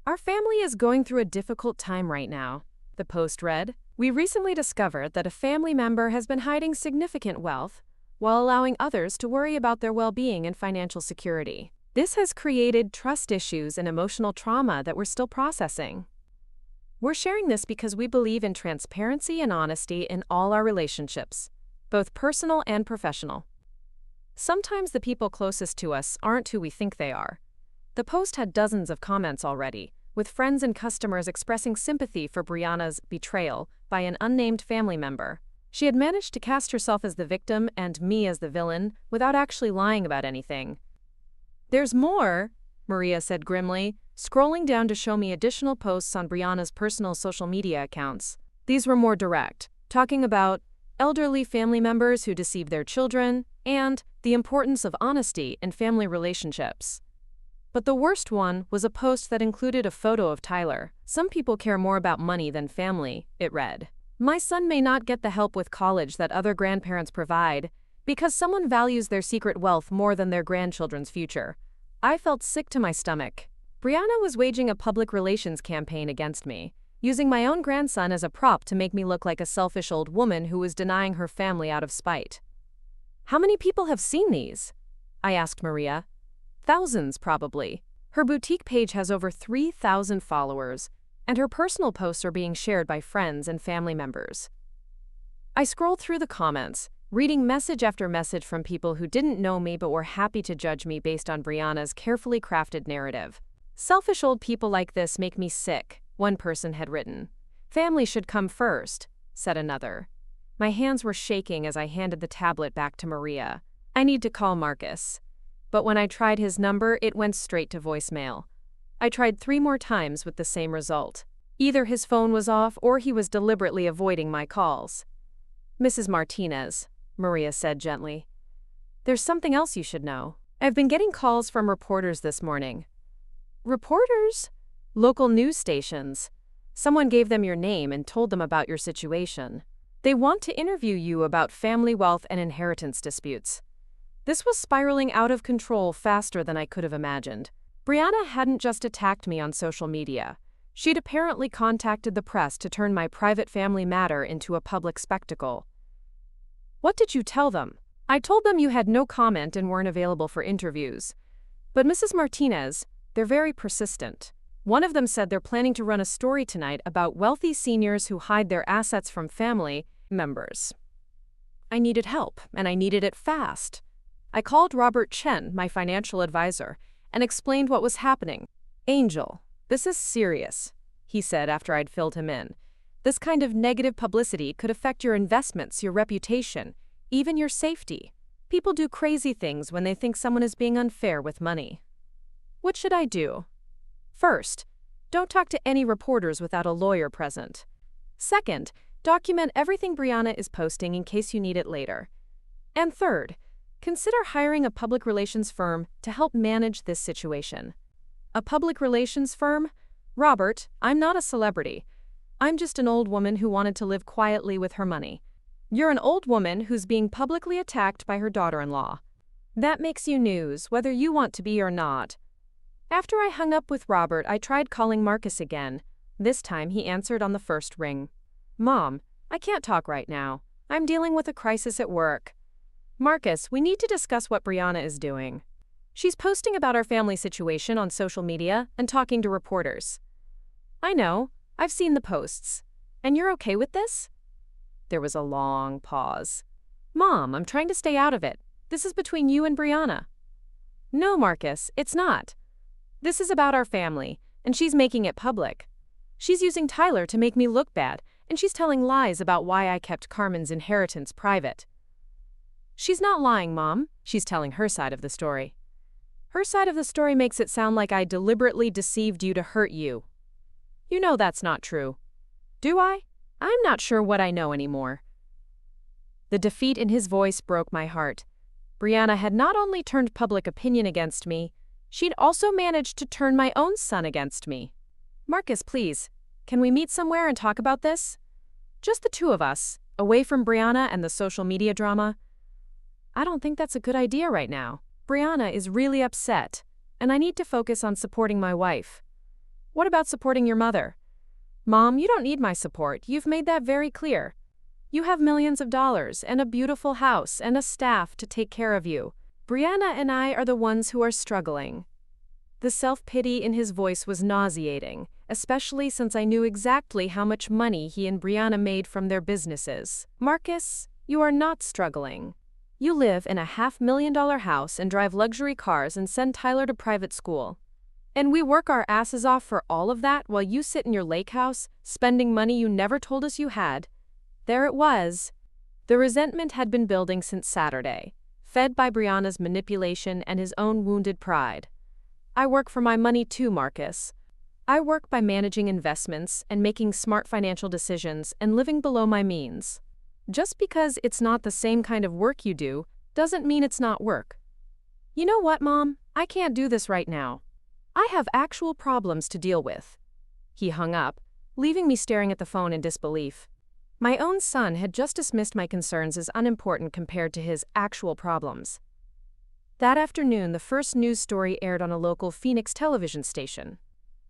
"Our family is going through a difficult time right now," the post read. "We recently discovered that a family member has been hiding significant wealth while allowing others to worry about their well-being and financial security. This has created trust issues and emotional trauma that we're still processing. We're sharing this because we believe in transparency and honesty in all our relationships, both personal and professional. Sometimes the people closest to us aren't who we think they are." The post had dozens of comments already, with friends and customers expressing sympathy for Brianna's betrayal by an unnamed family member. She had managed to cast herself as the victim and me as the villain without actually lying about anything. "There's more," Maria said grimly, scrolling down to show me additional posts on Brianna's personal social media accounts. These were more direct, talking about elderly family members who deceive their children and the importance of honesty in family relationships. But the worst one was a post that included a photo of Tyler. "Some people care more about money than family," it read. "My son may not get the help with college that other grandparents provide because someone values their secret wealth more than their grandchildren's future." I felt sick to my stomach. Brianna was waging a public relations campaign against me, using my own grandson as a prop to make me look like a selfish old woman who was denying her family out of spite. "How many people have seen these?" I asked Maria. "Thousands, probably. Her boutique page has over 3,000 followers, and her personal posts are being shared by friends and family members." I scrolled through the comments, reading message after message from people who didn't know me but were happy to judge me based on Brianna's carefully crafted narrative. "Selfish old people like this make me sick," one person had written. "Family should come first," said another. My hands were shaking as I handed the tablet back to Maria. "I need to call Marcus." But when I tried his number, it went straight to voicemail. I tried 3 more times with the same result. Either his phone was off or he was deliberately avoiding my calls. "Mrs. Martinez," Maria said gently, "there's something else you should know. I've been getting calls from reporters this morning." "Reporters?" "Local news stations. Someone gave them your name and told them about your situation. They want to interview you about family wealth and inheritance disputes." This was spiraling out of control faster than I could have imagined. Brianna hadn't just attacked me on social media. She'd apparently contacted the press to turn my private family matter into a public spectacle. "What did you tell them?" "I told them you had no comment and weren't available for interviews. But Mrs. Martinez, they're very persistent. One of them said they're planning to run a story tonight about wealthy seniors who hide their assets from family members." I needed help, and I needed it fast. I called Robert Chen, my financial advisor, and explained what was happening. "Angel, this is serious," he said after I'd filled him in. "This kind of negative publicity could affect your investments, your reputation, even your safety. People do crazy things when they think someone is being unfair with money. What should I do? First, don't talk to any reporters without a lawyer present. Second, document everything Brianna is posting in case you need it later. And third, consider hiring a public relations firm to help manage this situation." "A public relations firm? Robert, I'm not a celebrity. I'm just an old woman who wanted to live quietly with her money." "You're an old woman who's being publicly attacked by her daughter-in-law. That makes you news, whether you want to be or not." After I hung up with Robert, I tried calling Marcus again. This time he answered on the first ring. Mom, I can't talk right now. I'm dealing with a crisis at work. Marcus, we need to discuss what Brianna is doing. She's posting about our family situation on social media and talking to reporters. I know, I've seen the posts. And you're okay with this? There was a long pause. Mom, I'm trying to stay out of it. This is between you and Brianna. No, Marcus, it's not. This is about our family, and she's making it public. She's using Tyler to make me look bad, and she's telling lies about why I kept Carmen's inheritance private. She's not lying, Mom. She's telling her side of the story. Her side of the story makes it sound like I deliberately deceived you to hurt you. You know that's not true. Do I? I'm not sure what I know anymore. The defeat in his voice broke my heart. Brianna had not only turned public opinion against me, she'd also managed to turn my own son against me. Marcus, please, can we meet somewhere and talk about this? Just the two of us, away from Brianna and the social media drama. I don't think that's a good idea right now. Brianna is really upset, and I need to focus on supporting my wife. What about supporting your mother? Mom, you don't need my support. You've made that very clear. You have millions of dollars and a beautiful house and a staff to take care of you. Brianna and I are the ones who are struggling. The self-pity in his voice was nauseating, especially since I knew exactly how much money he and Brianna made from their businesses. Marcus, you are not struggling. You live in a $500,000 house and drive luxury cars and send Tyler to private school. And we work our asses off for all of that while you sit in your lake house, spending money you never told us you had. There it was. The resentment had been building since Saturday, fed by Brianna's manipulation and his own wounded pride. I work for my money too, Marcus. I work by managing investments and making smart financial decisions and living below my means. Just because it's not the same kind of work you do, doesn't mean it's not work. You know what, Mom? I can't do this right now. I have actual problems to deal with. He hung up, leaving me staring at the phone in disbelief. My own son had just dismissed my concerns as unimportant compared to his actual problems. That afternoon, the first news story aired on a local Phoenix television station.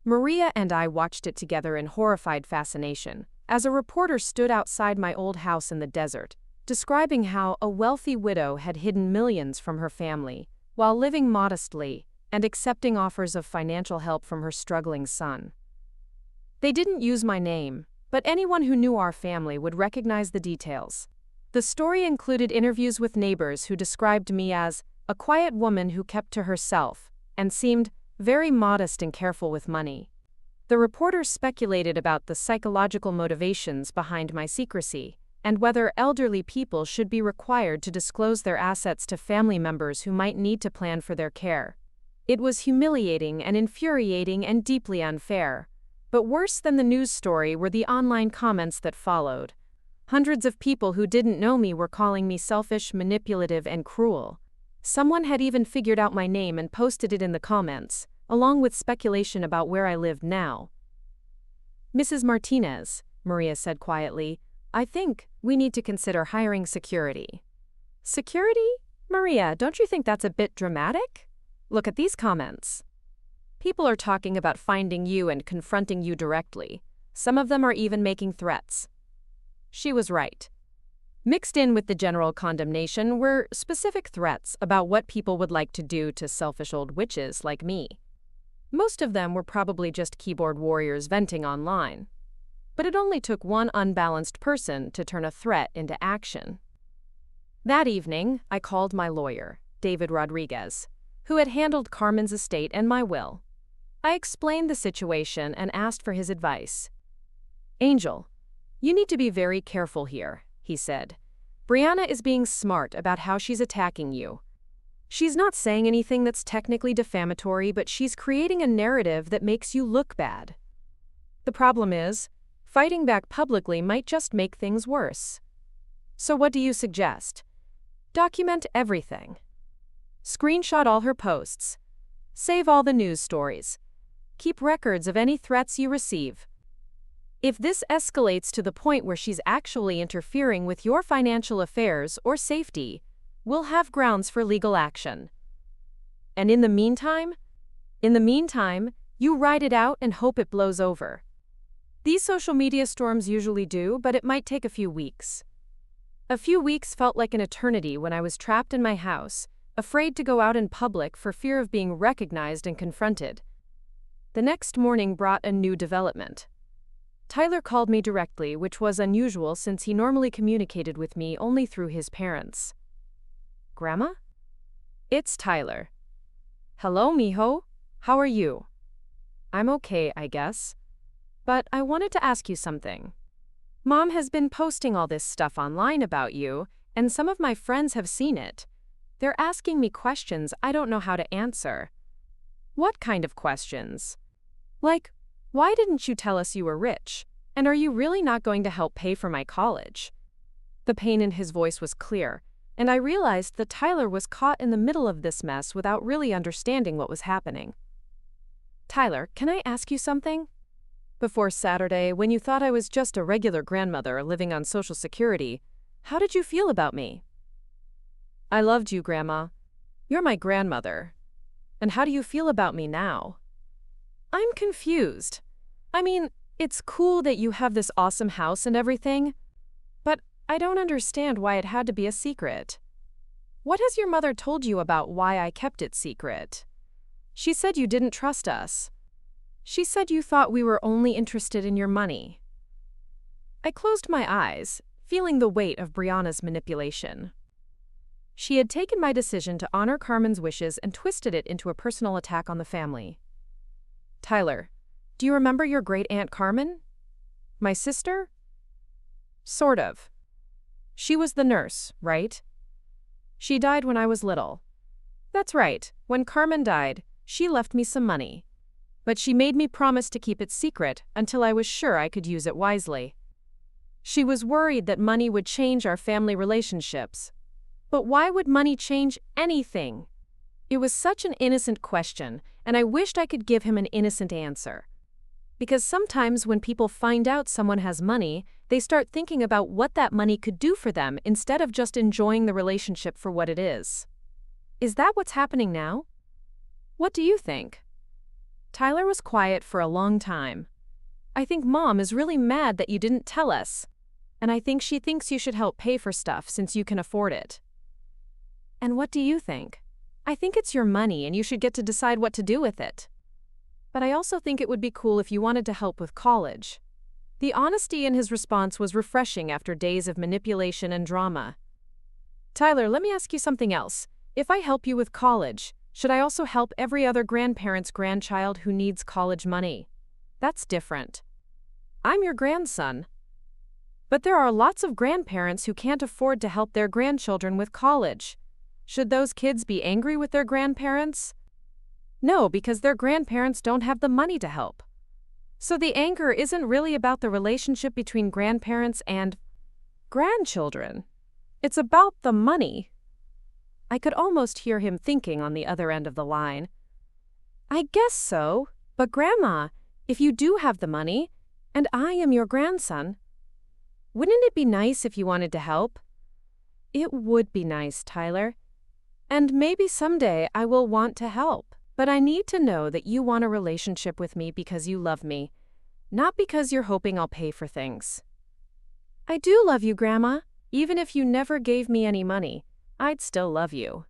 Maria and I watched it together in horrified fascination, as a reporter stood outside my old house in the desert, describing how a wealthy widow had hidden millions from her family, while living modestly and accepting offers of financial help from her struggling son. They didn't use my name, but anyone who knew our family would recognize the details. The story included interviews with neighbors who described me as a quiet woman who kept to herself and seemed very modest and careful with money. The reporters speculated about the psychological motivations behind my secrecy and whether elderly people should be required to disclose their assets to family members who might need to plan for their care. It was humiliating and infuriating and deeply unfair. But worse than the news story were the online comments that followed. Hundreds of people who didn't know me were calling me selfish, manipulative, and cruel. Someone had even figured out my name and posted it in the comments, along with speculation about where I lived now. Mrs. Martinez, Maria said quietly, I think we need to consider hiring security. Security? Maria, don't you think that's a bit dramatic? Look at these comments. People are talking about finding you and confronting you directly. Some of them are even making threats. She was right. Mixed in with the general condemnation were specific threats about what people would like to do to selfish old witches like me. Most of them were probably just keyboard warriors venting online. But it only took one unbalanced person to turn a threat into action. That evening, I called my lawyer, David Rodriguez, who had handled Carmen's estate and my will. I explained the situation and asked for his advice. Angel, you need to be very careful here, he said. Brianna is being smart about how she's attacking you. She's not saying anything that's technically defamatory, but she's creating a narrative that makes you look bad. The problem is, fighting back publicly might just make things worse. So what do you suggest? Document everything. Screenshot all her posts. Save all the news stories. Keep records of any threats you receive. If this escalates to the point where she's actually interfering with your financial affairs or safety, we'll have grounds for legal action. And in the meantime, you ride it out and hope it blows over. These social media storms usually do, but it might take a few weeks. A few weeks felt like an eternity when I was trapped in my house, afraid to go out in public for fear of being recognized and confronted. The next morning brought a new development. Tyler called me directly, which was unusual since he normally communicated with me only through his parents. Grandma? It's Tyler. Hello, mijo. How are you? I'm okay, I guess. But I wanted to ask you something. Mom has been posting all this stuff online about you, and some of my friends have seen it. They're asking me questions I don't know how to answer. What kind of questions? Like, why didn't you tell us you were rich? And are you really not going to help pay for my college? The pain in his voice was clear, and I realized that Tyler was caught in the middle of this mess without really understanding what was happening. Tyler, can I ask you something? Before Saturday, when you thought I was just a regular grandmother living on Social Security, how did you feel about me? I loved you, Grandma. You're my grandmother. And how do you feel about me now? I'm confused. I mean, it's cool that you have this awesome house and everything, but I don't understand why it had to be a secret. What has your mother told you about why I kept it secret? She said you didn't trust us. She said you thought we were only interested in your money. I closed my eyes, feeling the weight of Brianna's manipulation. She had taken my decision to honor Carmen's wishes and twisted it into a personal attack on the family. Tyler, do you remember your great-aunt Carmen? My sister? Sort of. She was the nurse, right? She died when I was little. That's right, when Carmen died, she left me some money. But she made me promise to keep it secret until I was sure I could use it wisely. She was worried that money would change our family relationships. But why would money change anything? It was such an innocent question, and I wished I could give him an innocent answer. Because sometimes when people find out someone has money, they start thinking about what that money could do for them instead of just enjoying the relationship for what it is. Is that what's happening now? What do you think? Tyler was quiet for a long time. I think Mom is really mad that you didn't tell us. And I think she thinks you should help pay for stuff since you can afford it. And what do you think? I think it's your money and you should get to decide what to do with it. But I also think it would be cool if you wanted to help with college. The honesty in his response was refreshing after days of manipulation and drama. Tyler, let me ask you something else. If I help you with college, should I also help every other grandparent's grandchild who needs college money? That's different. I'm your grandson. But there are lots of grandparents who can't afford to help their grandchildren with college. Should those kids be angry with their grandparents? No, because their grandparents don't have the money to help. So the anger isn't really about the relationship between grandparents and grandchildren. It's about the money. I could almost hear him thinking on the other end of the line. I guess so, but Grandma, if you do have the money, and I am your grandson, wouldn't it be nice if you wanted to help? It would be nice, Tyler. And maybe someday I will want to help. But I need to know that you want a relationship with me because you love me, not because you're hoping I'll pay for things. I do love you, Grandma. Even if you never gave me any money, I'd still love you.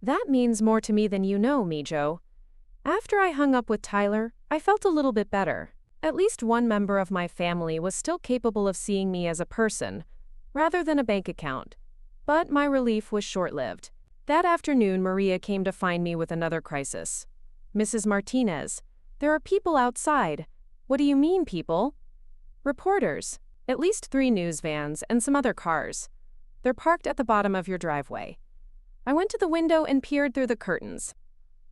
That means more to me than you know, Mijo. After I hung up with Tyler, I felt a little bit better. At least one member of my family was still capable of seeing me as a person, rather than a bank account. But my relief was short-lived. That afternoon, Maria came to find me with another crisis. Mrs. Martinez, there are people outside. What do you mean, people? Reporters. At least 3 news vans and some other cars. They're parked at the bottom of your driveway. I went to the window and peered through the curtains.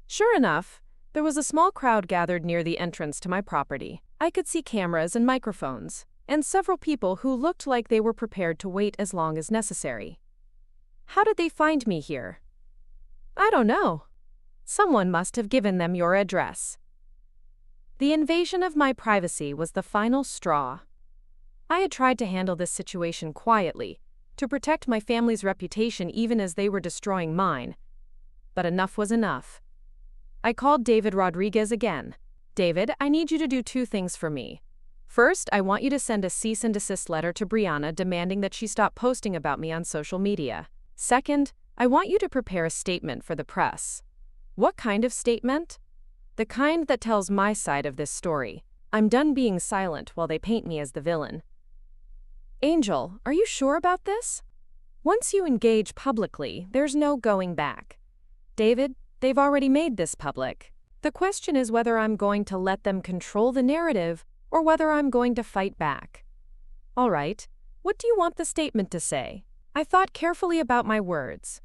Sure enough, there was a small crowd gathered near the entrance to my property. I could see cameras and microphones, and several people who looked like they were prepared to wait as long as necessary. How did they find me here? I don't know. Someone must have given them your address. The invasion of my privacy was the final straw. I had tried to handle this situation quietly, to protect my family's reputation even as they were destroying mine. But enough was enough. I called David Rodriguez again. David, I need you to do 2 things for me. First, I want you to send a cease and desist letter to Brianna demanding that she stop posting about me on social media. Second, I want you to prepare a statement for the press. What kind of statement? The kind that tells my side of this story. I'm done being silent while they paint me as the villain. Angel, are you sure about this? Once you engage publicly, there's no going back. David, they've already made this public. The question is whether I'm going to let them control the narrative or whether I'm going to fight back. All right, what do you want the statement to say? I thought carefully about my words.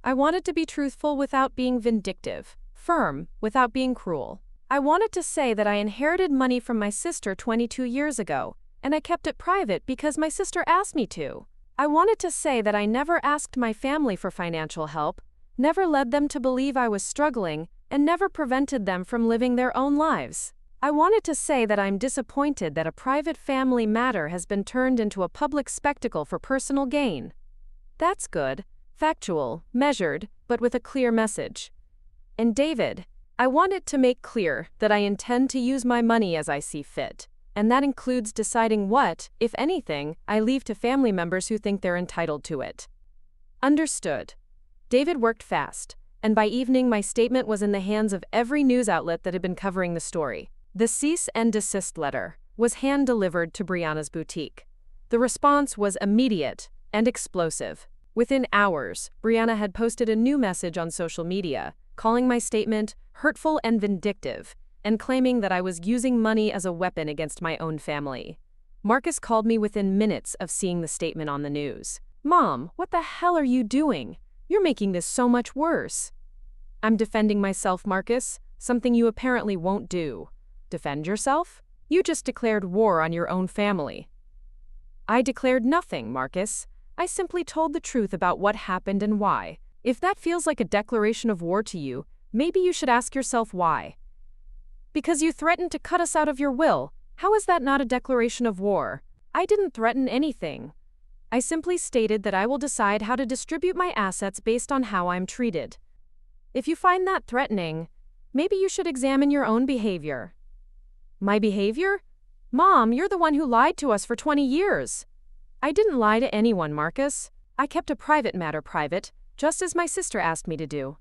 I wanted to be truthful without being vindictive, firm without being cruel. I wanted to say that I inherited money from my sister 22 years ago, and I kept it private because my sister asked me to. I wanted to say that I never asked my family for financial help, never led them to believe I was struggling, and never prevented them from living their own lives. I wanted to say that I'm disappointed that a private family matter has been turned into a public spectacle for personal gain. That's good, factual, measured, but with a clear message. And David, I wanted to make clear that I intend to use my money as I see fit, and that includes deciding what, if anything, I leave to family members who think they're entitled to it. Understood. David worked fast, and by evening my statement was in the hands of every news outlet that had been covering the story. The cease and desist letter was hand-delivered to Brianna's boutique. The response was immediate and explosive. Within hours, Brianna had posted a new message on social media, calling my statement hurtful and vindictive, and claiming that I was using money as a weapon against my own family. Marcus called me within minutes of seeing the statement on the news. "Mom, what the hell are you doing? You're making this so much worse." "I'm defending myself, Marcus, something you apparently won't do." "Defend yourself? You just declared war on your own family." "I declared nothing, Marcus. I simply told the truth about what happened and why. If that feels like a declaration of war to you, maybe you should ask yourself why." "Because you threatened to cut us out of your will. How is that not a declaration of war?" "I didn't threaten anything. I simply stated that I will decide how to distribute my assets based on how I'm treated. If you find that threatening, maybe you should examine your own behavior." "My behavior? Mom, you're the one who lied to us for 20 years. "I didn't lie to anyone, Marcus. I kept a private matter private, just as my sister asked me to do."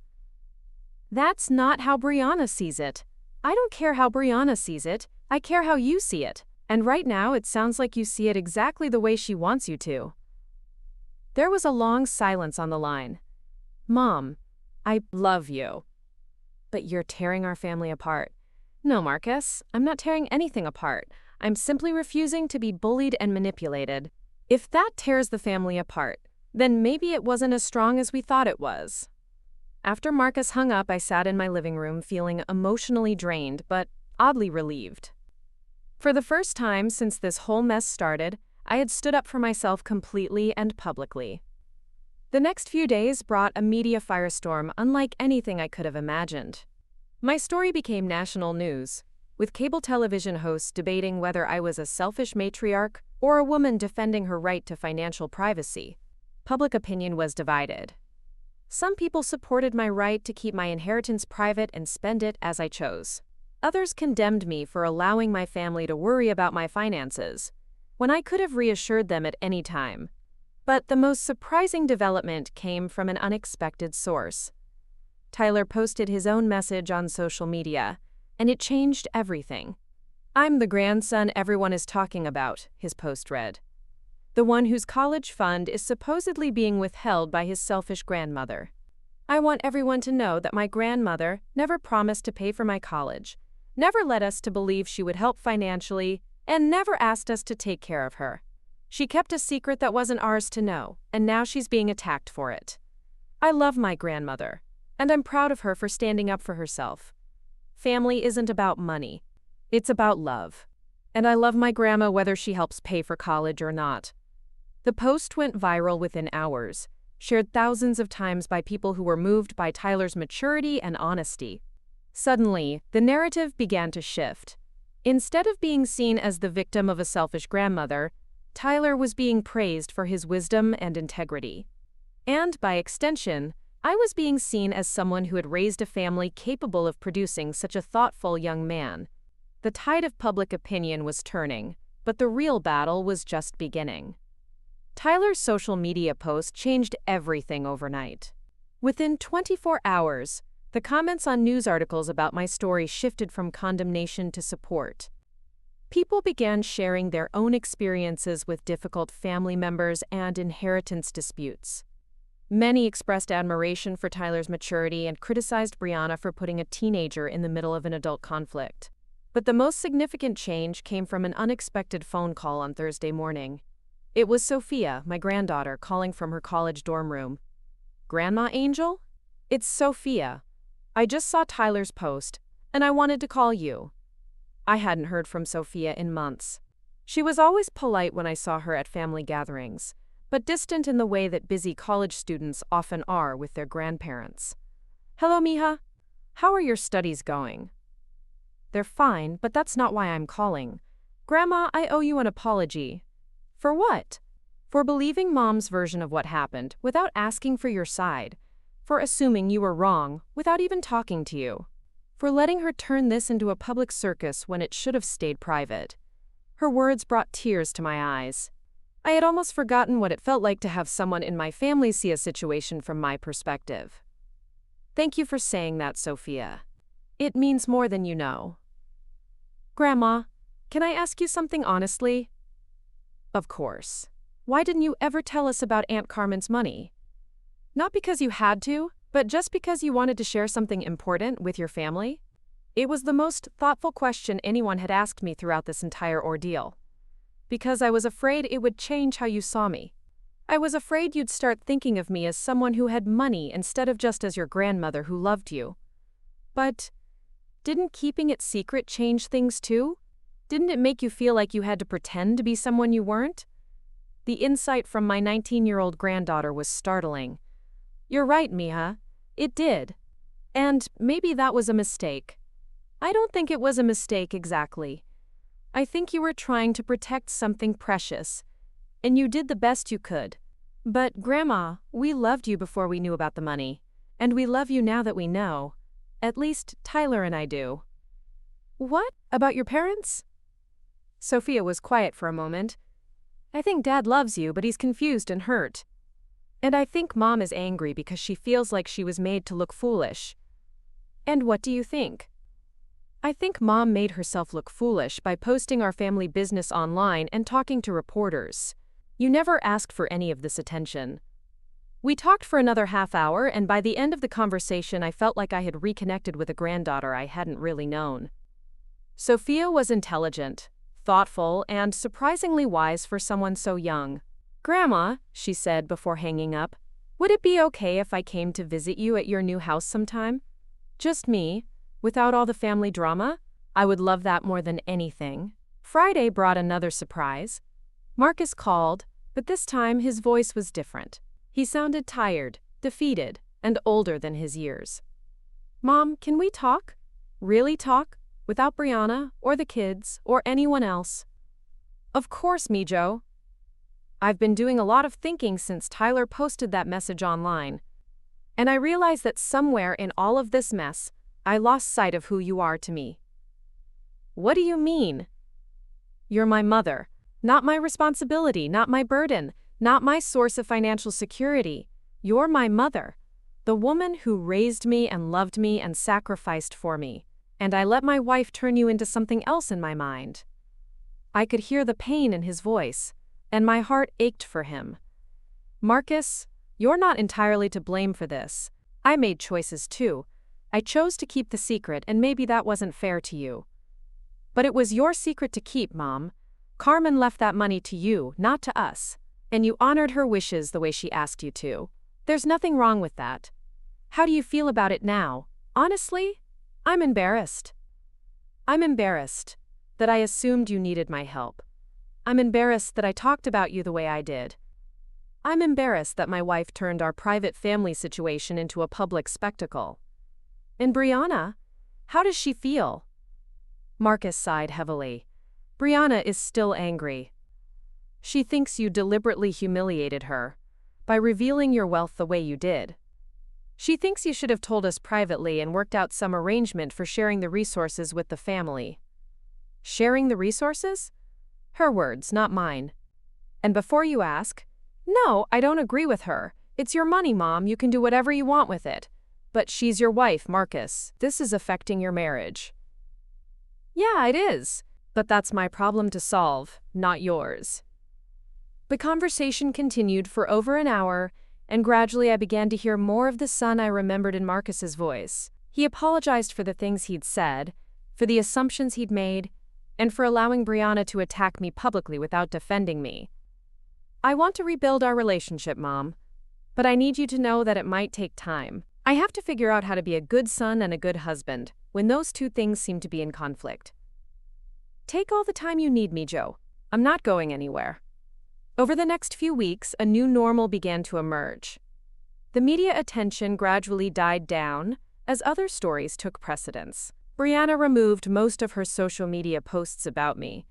"That's not how Brianna sees it. I don't care how Brianna sees it, I care how you see it. And right now it sounds like you see it exactly the way she wants you to." There was a long silence on the line. "Mom, I love you. But you're tearing our family apart." "No, Marcus, I'm not tearing anything apart. I'm simply refusing to be bullied and manipulated." "If that tears the family apart, then maybe it wasn't as strong as we thought it was." After Marcus hung up, I sat in my living room feeling emotionally drained, but oddly relieved. For the first time since this whole mess started, I had stood up for myself completely and publicly. The next few days brought a media firestorm unlike anything I could have imagined. My story became national news, with cable television hosts debating whether I was a selfish matriarch or a woman defending her right to financial privacy. Public opinion was divided. Some people supported my right to keep my inheritance private and spend it as I chose. Others condemned me for allowing my family to worry about my finances, when I could have reassured them at any time. But the most surprising development came from an unexpected source. Tyler posted his own message on social media, and it changed everything. "I'm the grandson everyone is talking about," his post read. "The one whose college fund is supposedly being withheld by his selfish grandmother. I want everyone to know that my grandmother never promised to pay for my college, never led us to believe she would help financially, and never asked us to take care of her. She kept a secret that wasn't ours to know, and now she's being attacked for it. I love my grandmother, and I'm proud of her for standing up for herself. Family isn't about money. It's about love. And I love my grandma whether she helps pay for college or not." The post went viral within hours, shared thousands of times by people who were moved by Tyler's maturity and honesty. Suddenly, the narrative began to shift. Instead of being seen as the victim of a selfish grandmother, Tyler was being praised for his wisdom and integrity. And, by extension, I was being seen as someone who had raised a family capable of producing such a thoughtful young man. The tide of public opinion was turning, but the real battle was just beginning. Tyler's social media post changed everything overnight. Within 24 hours, the comments on news articles about my story shifted from condemnation to support. People began sharing their own experiences with difficult family members and inheritance disputes. Many expressed admiration for Tyler's maturity and criticized Brianna for putting a teenager in the middle of an adult conflict. But the most significant change came from an unexpected phone call on Thursday morning. It was Sophia, my granddaughter, calling from her college dorm room. "Grandma Angel? It's Sophia. I just saw Tyler's post, and I wanted to call you." I hadn't heard from Sophia in months. She was always polite when I saw her at family gatherings, but distant in the way that busy college students often are with their grandparents. "Hello, mija. How are your studies going?" "They're fine, but that's not why I'm calling. Grandma, I owe you an apology." "For what?" "For believing Mom's version of what happened without asking for your side. For assuming you were wrong without even talking to you. For letting her turn this into a public circus when it should have stayed private." Her words brought tears to my eyes. I had almost forgotten what it felt like to have someone in my family see a situation from my perspective. "Thank you for saying that, Sophia. It means more than you know." "Grandma, can I ask you something honestly?" "Of course. Why didn't you ever tell us about Aunt Carmen's money?" "Not because you had to, but just because you wanted to share something important with your family?" It was the most thoughtful question anyone had asked me throughout this entire ordeal. "Because I was afraid it would change how you saw me. I was afraid you'd start thinking of me as someone who had money instead of just as your grandmother who loved you." "But didn't keeping it secret change things too? Didn't it make you feel like you had to pretend to be someone you weren't?" The insight from my 19-year-old granddaughter was startling. "You're right, mija. It did. And maybe that was a mistake." "I don't think it was a mistake exactly. I think you were trying to protect something precious, and you did the best you could. But, Grandma, we loved you before we knew about the money, and we love you now that we know. At least, Tyler and I do." "What? About your parents?" Sophia was quiet for a moment. "I think Dad loves you, but he's confused and hurt. And I think Mom is angry because she feels like she was made to look foolish." "And what do you think?" "I think Mom made herself look foolish by posting our family business online and talking to reporters. You never asked for any of this attention." We talked for another half hour, and by the end of the conversation I felt like I had reconnected with a granddaughter I hadn't really known. Sophia was intelligent, thoughtful, and surprisingly wise for someone so young. "Grandma," she said before hanging up, "would it be okay if I came to visit you at your new house sometime? Just me, without all the family drama? I would love that more than anything." Friday brought another surprise. Marcus called, but this time his voice was different. He sounded tired, defeated, and older than his years. "Mom, can we talk? Really talk? Without Brianna, or the kids, or anyone else?" "Of course, Mijo. I've been doing a lot of thinking since Tyler posted that message online. And I realize that somewhere in all of this mess, I lost sight of who you are to me." "What do you mean?" "You're my mother. Not my responsibility, not my burden, not my source of financial security. You're my mother. The woman who raised me and loved me and sacrificed for me. And I let my wife turn you into something else in my mind." I could hear the pain in his voice, and my heart ached for him. "Marcus, you're not entirely to blame for this. I made choices too. I chose to keep the secret, and maybe that wasn't fair to you. But it was your secret to keep, Mom. Carmen left that money to you, not to us. And you honored her wishes the way she asked you to. There's nothing wrong with that. How do you feel about it now? Honestly, I'm embarrassed. I'm embarrassed that I assumed you needed my help. I'm embarrassed that I talked about you the way I did. I'm embarrassed that my wife turned our private family situation into a public spectacle. And Brianna, how does she feel?" Marcus sighed heavily. "Brianna is still angry. She thinks you deliberately humiliated her by revealing your wealth the way you did. She thinks you should have told us privately and worked out some arrangement for sharing the resources with the family." Sharing the resources? Her words, not mine. And before you ask, no, I don't agree with her. It's your money, Mom. You can do whatever you want with it. But she's your wife, Marcus. This is affecting your marriage. Yeah, it is. But that's my problem to solve, not yours. The conversation continued for over an hour, and gradually I began to hear more of the son I remembered in Marcus's voice. He apologized for the things he'd said, for the assumptions he'd made, and for allowing Brianna to attack me publicly without defending me. I want to rebuild our relationship, Mom, but I need you to know that it might take time. I have to figure out how to be a good son and a good husband when those two things seem to be in conflict. Take all the time you need me, Joe. I'm not going anywhere. Over the next few weeks, a new normal began to emerge. The media attention gradually died down as other stories took precedence. Brianna removed most of her social media posts about me,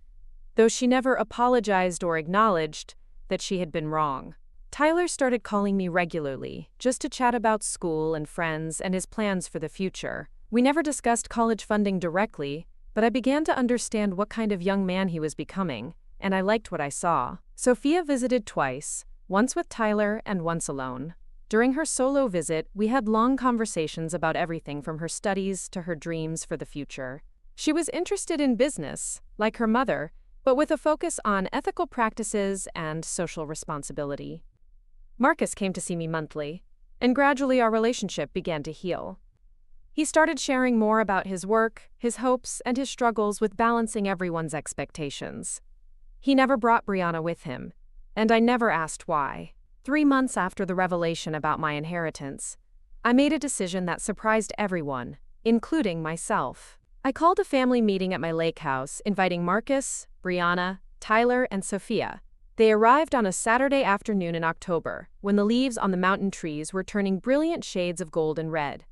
though she never apologized or acknowledged that she had been wrong. Tyler started calling me regularly, just to chat about school and friends and his plans for the future. We never discussed college funding directly, but I began to understand what kind of young man he was becoming, and I liked what I saw. Sophia visited twice, once with Tyler and once alone. During her solo visit, we had long conversations about everything from her studies to her dreams for the future. She was interested in business, like her mother, but with a focus on ethical practices and social responsibility. Marcus came to see me monthly, and gradually our relationship began to heal. He started sharing more about his work, his hopes, and his struggles with balancing everyone's expectations. He never brought Brianna with him, and I never asked why. 3 months after the revelation about my inheritance, I made a decision that surprised everyone, including myself. I called a family meeting at my lake house, inviting Marcus, Brianna, Tyler, and Sophia. They arrived on a Saturday afternoon in October, when the leaves on the mountain trees were turning brilliant shades of gold and red.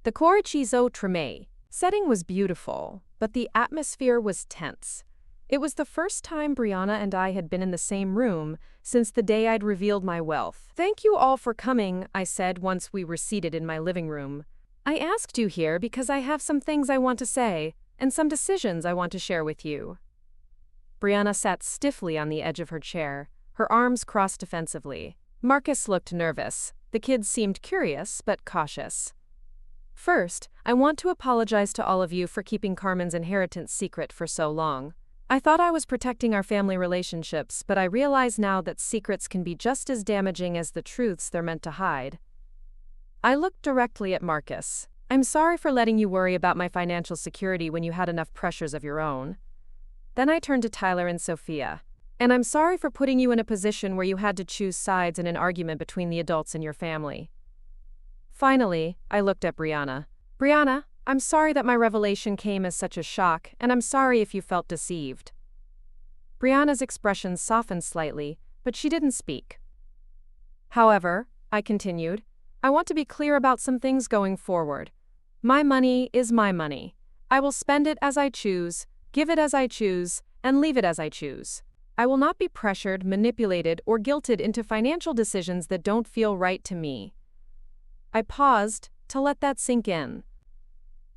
The Coricizo Tremé setting was beautiful, but the atmosphere was tense. It was the first time Brianna and I had been in the same room since the day I'd revealed my wealth. "Thank you all for coming," I said once we were seated in my living room. "I asked you here because I have some things I want to say and some decisions I want to share with you." Brianna sat stiffly on the edge of her chair, her arms crossed defensively. Marcus looked nervous. The kids seemed curious but cautious. "First, I want to apologize to all of you for keeping Carmen's inheritance secret for so long. I thought I was protecting our family relationships, but I realize now that secrets can be just as damaging as the truths they're meant to hide." I looked directly at Marcus. "I'm sorry for letting you worry about my financial security when you had enough pressures of your own." Then I turned to Tyler and Sophia. "And I'm sorry for putting you in a position where you had to choose sides in an argument between the adults in your family." Finally, I looked at Brianna. "Brianna, I'm sorry that my revelation came as such a shock, and I'm sorry if you felt deceived." Brianna's expression softened slightly, but she didn't speak. "However," I continued, "I want to be clear about some things going forward. My money is my money. I will spend it as I choose, give it as I choose, and leave it as I choose. I will not be pressured, manipulated, or guilted into financial decisions that don't feel right to me." I paused to let that sink in.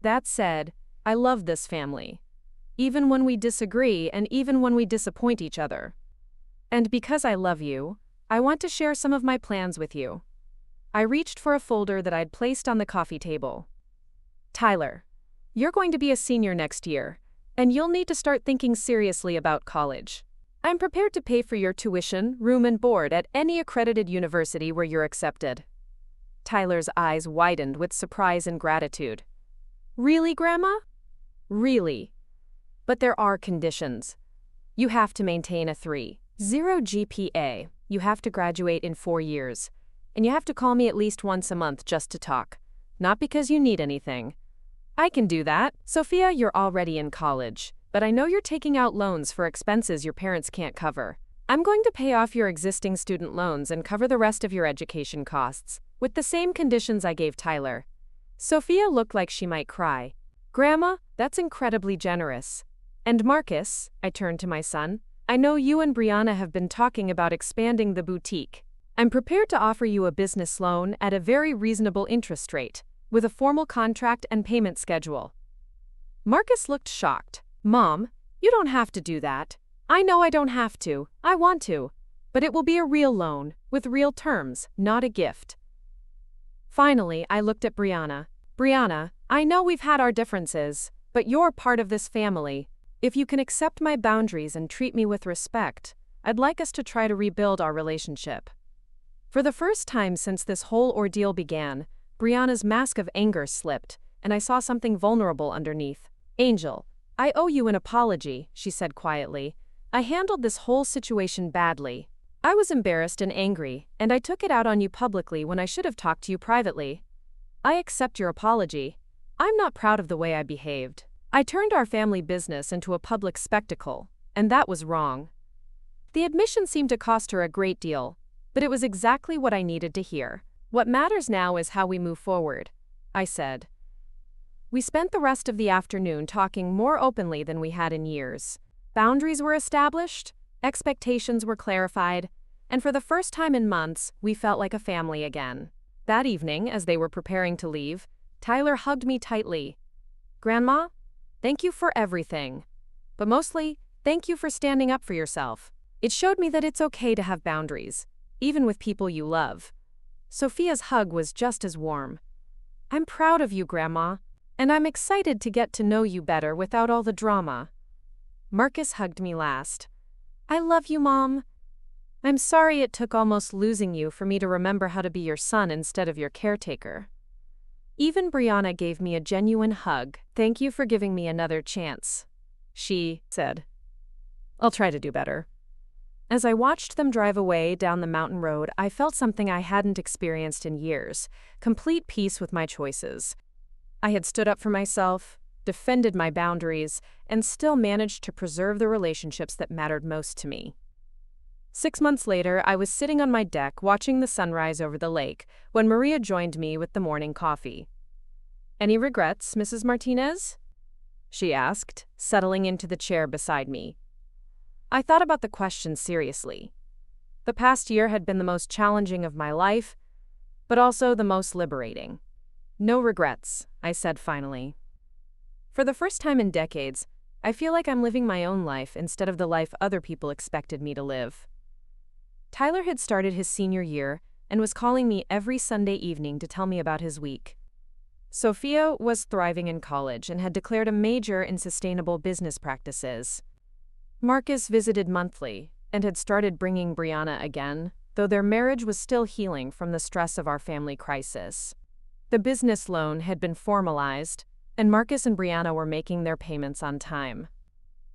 That said, I love this family, even when we disagree and even when we disappoint each other. And because I love you, I want to share some of my plans with you. I reached for a folder that I'd placed on the coffee table. "Tyler, you're going to be a senior next year, and you'll need to start thinking seriously about college. I'm prepared to pay for your tuition, room, and board at any accredited university where you're accepted." Tyler's eyes widened with surprise and gratitude. "Really, Grandma?" "Really. But there are conditions. You have to maintain a 3.0 GPA, you have to graduate in 4 years, and you have to call me at least once a month just to talk, not because you need anything." "I can do that." "Sophia, you're already in college, but I know you're taking out loans for expenses your parents can't cover. I'm going to pay off your existing student loans and cover the rest of your education costs, with the same conditions I gave Tyler." Sophia looked like she might cry. "Grandma, that's incredibly generous." "And Marcus," I turned to my son, "I know you and Brianna have been talking about expanding the boutique. I'm prepared to offer you a business loan at a very reasonable interest rate, with a formal contract and payment schedule." Marcus looked shocked. Mom, you don't have to do that. I know I don't have to. I want to. But it will be a real loan, with real terms, not a gift. Finally, I looked at Brianna. Brianna, I know we've had our differences, but you're part of this family. If you can accept my boundaries and treat me with respect, I'd like us to try to rebuild our relationship. For the first time since this whole ordeal began, Brianna's mask of anger slipped, and I saw something vulnerable underneath. Angel, I owe you an apology, she said quietly. I handled this whole situation badly. I was embarrassed and angry, and I took it out on you publicly when I should have talked to you privately. I accept your apology. I'm not proud of the way I behaved. I turned our family business into a public spectacle, and that was wrong. The admission seemed to cost her a great deal, but it was exactly what I needed to hear. What matters now is how we move forward, I said. We spent the rest of the afternoon talking more openly than we had in years. Boundaries were established, expectations were clarified, and for the first time in months, we felt like a family again. That evening, as they were preparing to leave, Tyler hugged me tightly. Grandma, thank you for everything. But mostly, thank you for standing up for yourself. It showed me that it's okay to have boundaries, even with people you love. Sophia's hug was just as warm. I'm proud of you, Grandma, and I'm excited to get to know you better without all the drama. Marcus hugged me last. I love you, Mom. I'm sorry it took almost losing you for me to remember how to be your son instead of your caretaker. Even Brianna gave me a genuine hug. Thank you for giving me another chance, she said. I'll try to do better. As I watched them drive away down the mountain road, I felt something I hadn't experienced in years, complete peace with my choices. I had stood up for myself, defended my boundaries, and still managed to preserve the relationships that mattered most to me. 6 months later, I was sitting on my deck watching the sunrise over the lake when Maria joined me with the morning coffee. Any regrets, Mrs. Martinez? She asked, settling into the chair beside me. I thought about the question seriously. The past year had been the most challenging of my life, but also the most liberating. No regrets, I said finally. For the first time in decades, I feel like I'm living my own life instead of the life other people expected me to live. Tyler had started his senior year and was calling me every Sunday evening to tell me about his week. Sophia was thriving in college and had declared a major in sustainable business practices. Marcus visited monthly and had started bringing Brianna again, though their marriage was still healing from the stress of our family crisis. The business loan had been formalized, and Marcus and Brianna were making their payments on time.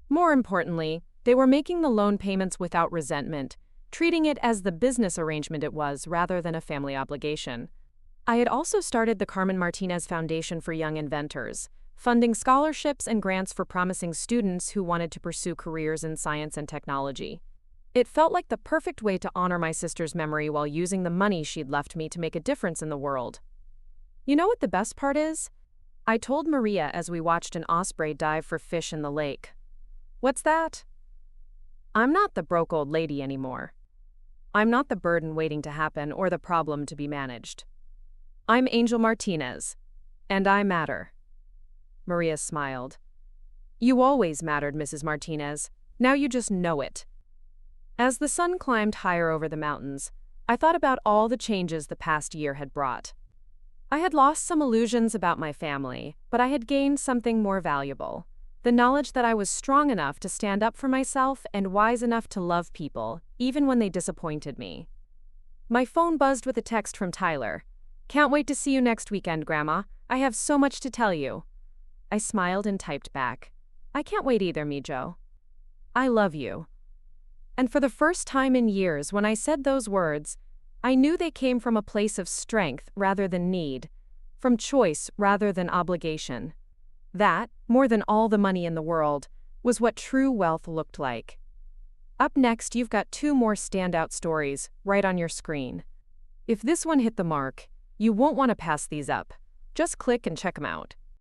More importantly, they were making the loan payments without resentment, treating it as the business arrangement it was rather than a family obligation. I had also started the Carmen Martinez Foundation for Young Inventors, funding scholarships and grants for promising students who wanted to pursue careers in science and technology. It felt like the perfect way to honor my sister's memory while using the money she'd left me to make a difference in the world. You know what the best part is? I told Maria as we watched an osprey dive for fish in the lake. What's that? I'm not the broke old lady anymore. I'm not the burden waiting to happen or the problem to be managed. I'm Angel Martinez, and I matter. Maria smiled. You always mattered, Mrs. Martinez. Now you just know it. As the sun climbed higher over the mountains, I thought about all the changes the past year had brought. I had lost some illusions about my family, but I had gained something more valuable. The knowledge that I was strong enough to stand up for myself and wise enough to love people, even when they disappointed me. My phone buzzed with a text from Tyler. Can't wait to see you next weekend, Grandma. I have so much to tell you. I smiled and typed back. I can't wait either, Mijo. I love you. And for the first time in years, when I said those words, I knew they came from a place of strength rather than need, from choice rather than obligation. That, more than all the money in the world, was what true wealth looked like. Up next, you've got 2 more standout stories right on your screen. If this one hit the mark, you won't want to pass these up. Just click and check them out.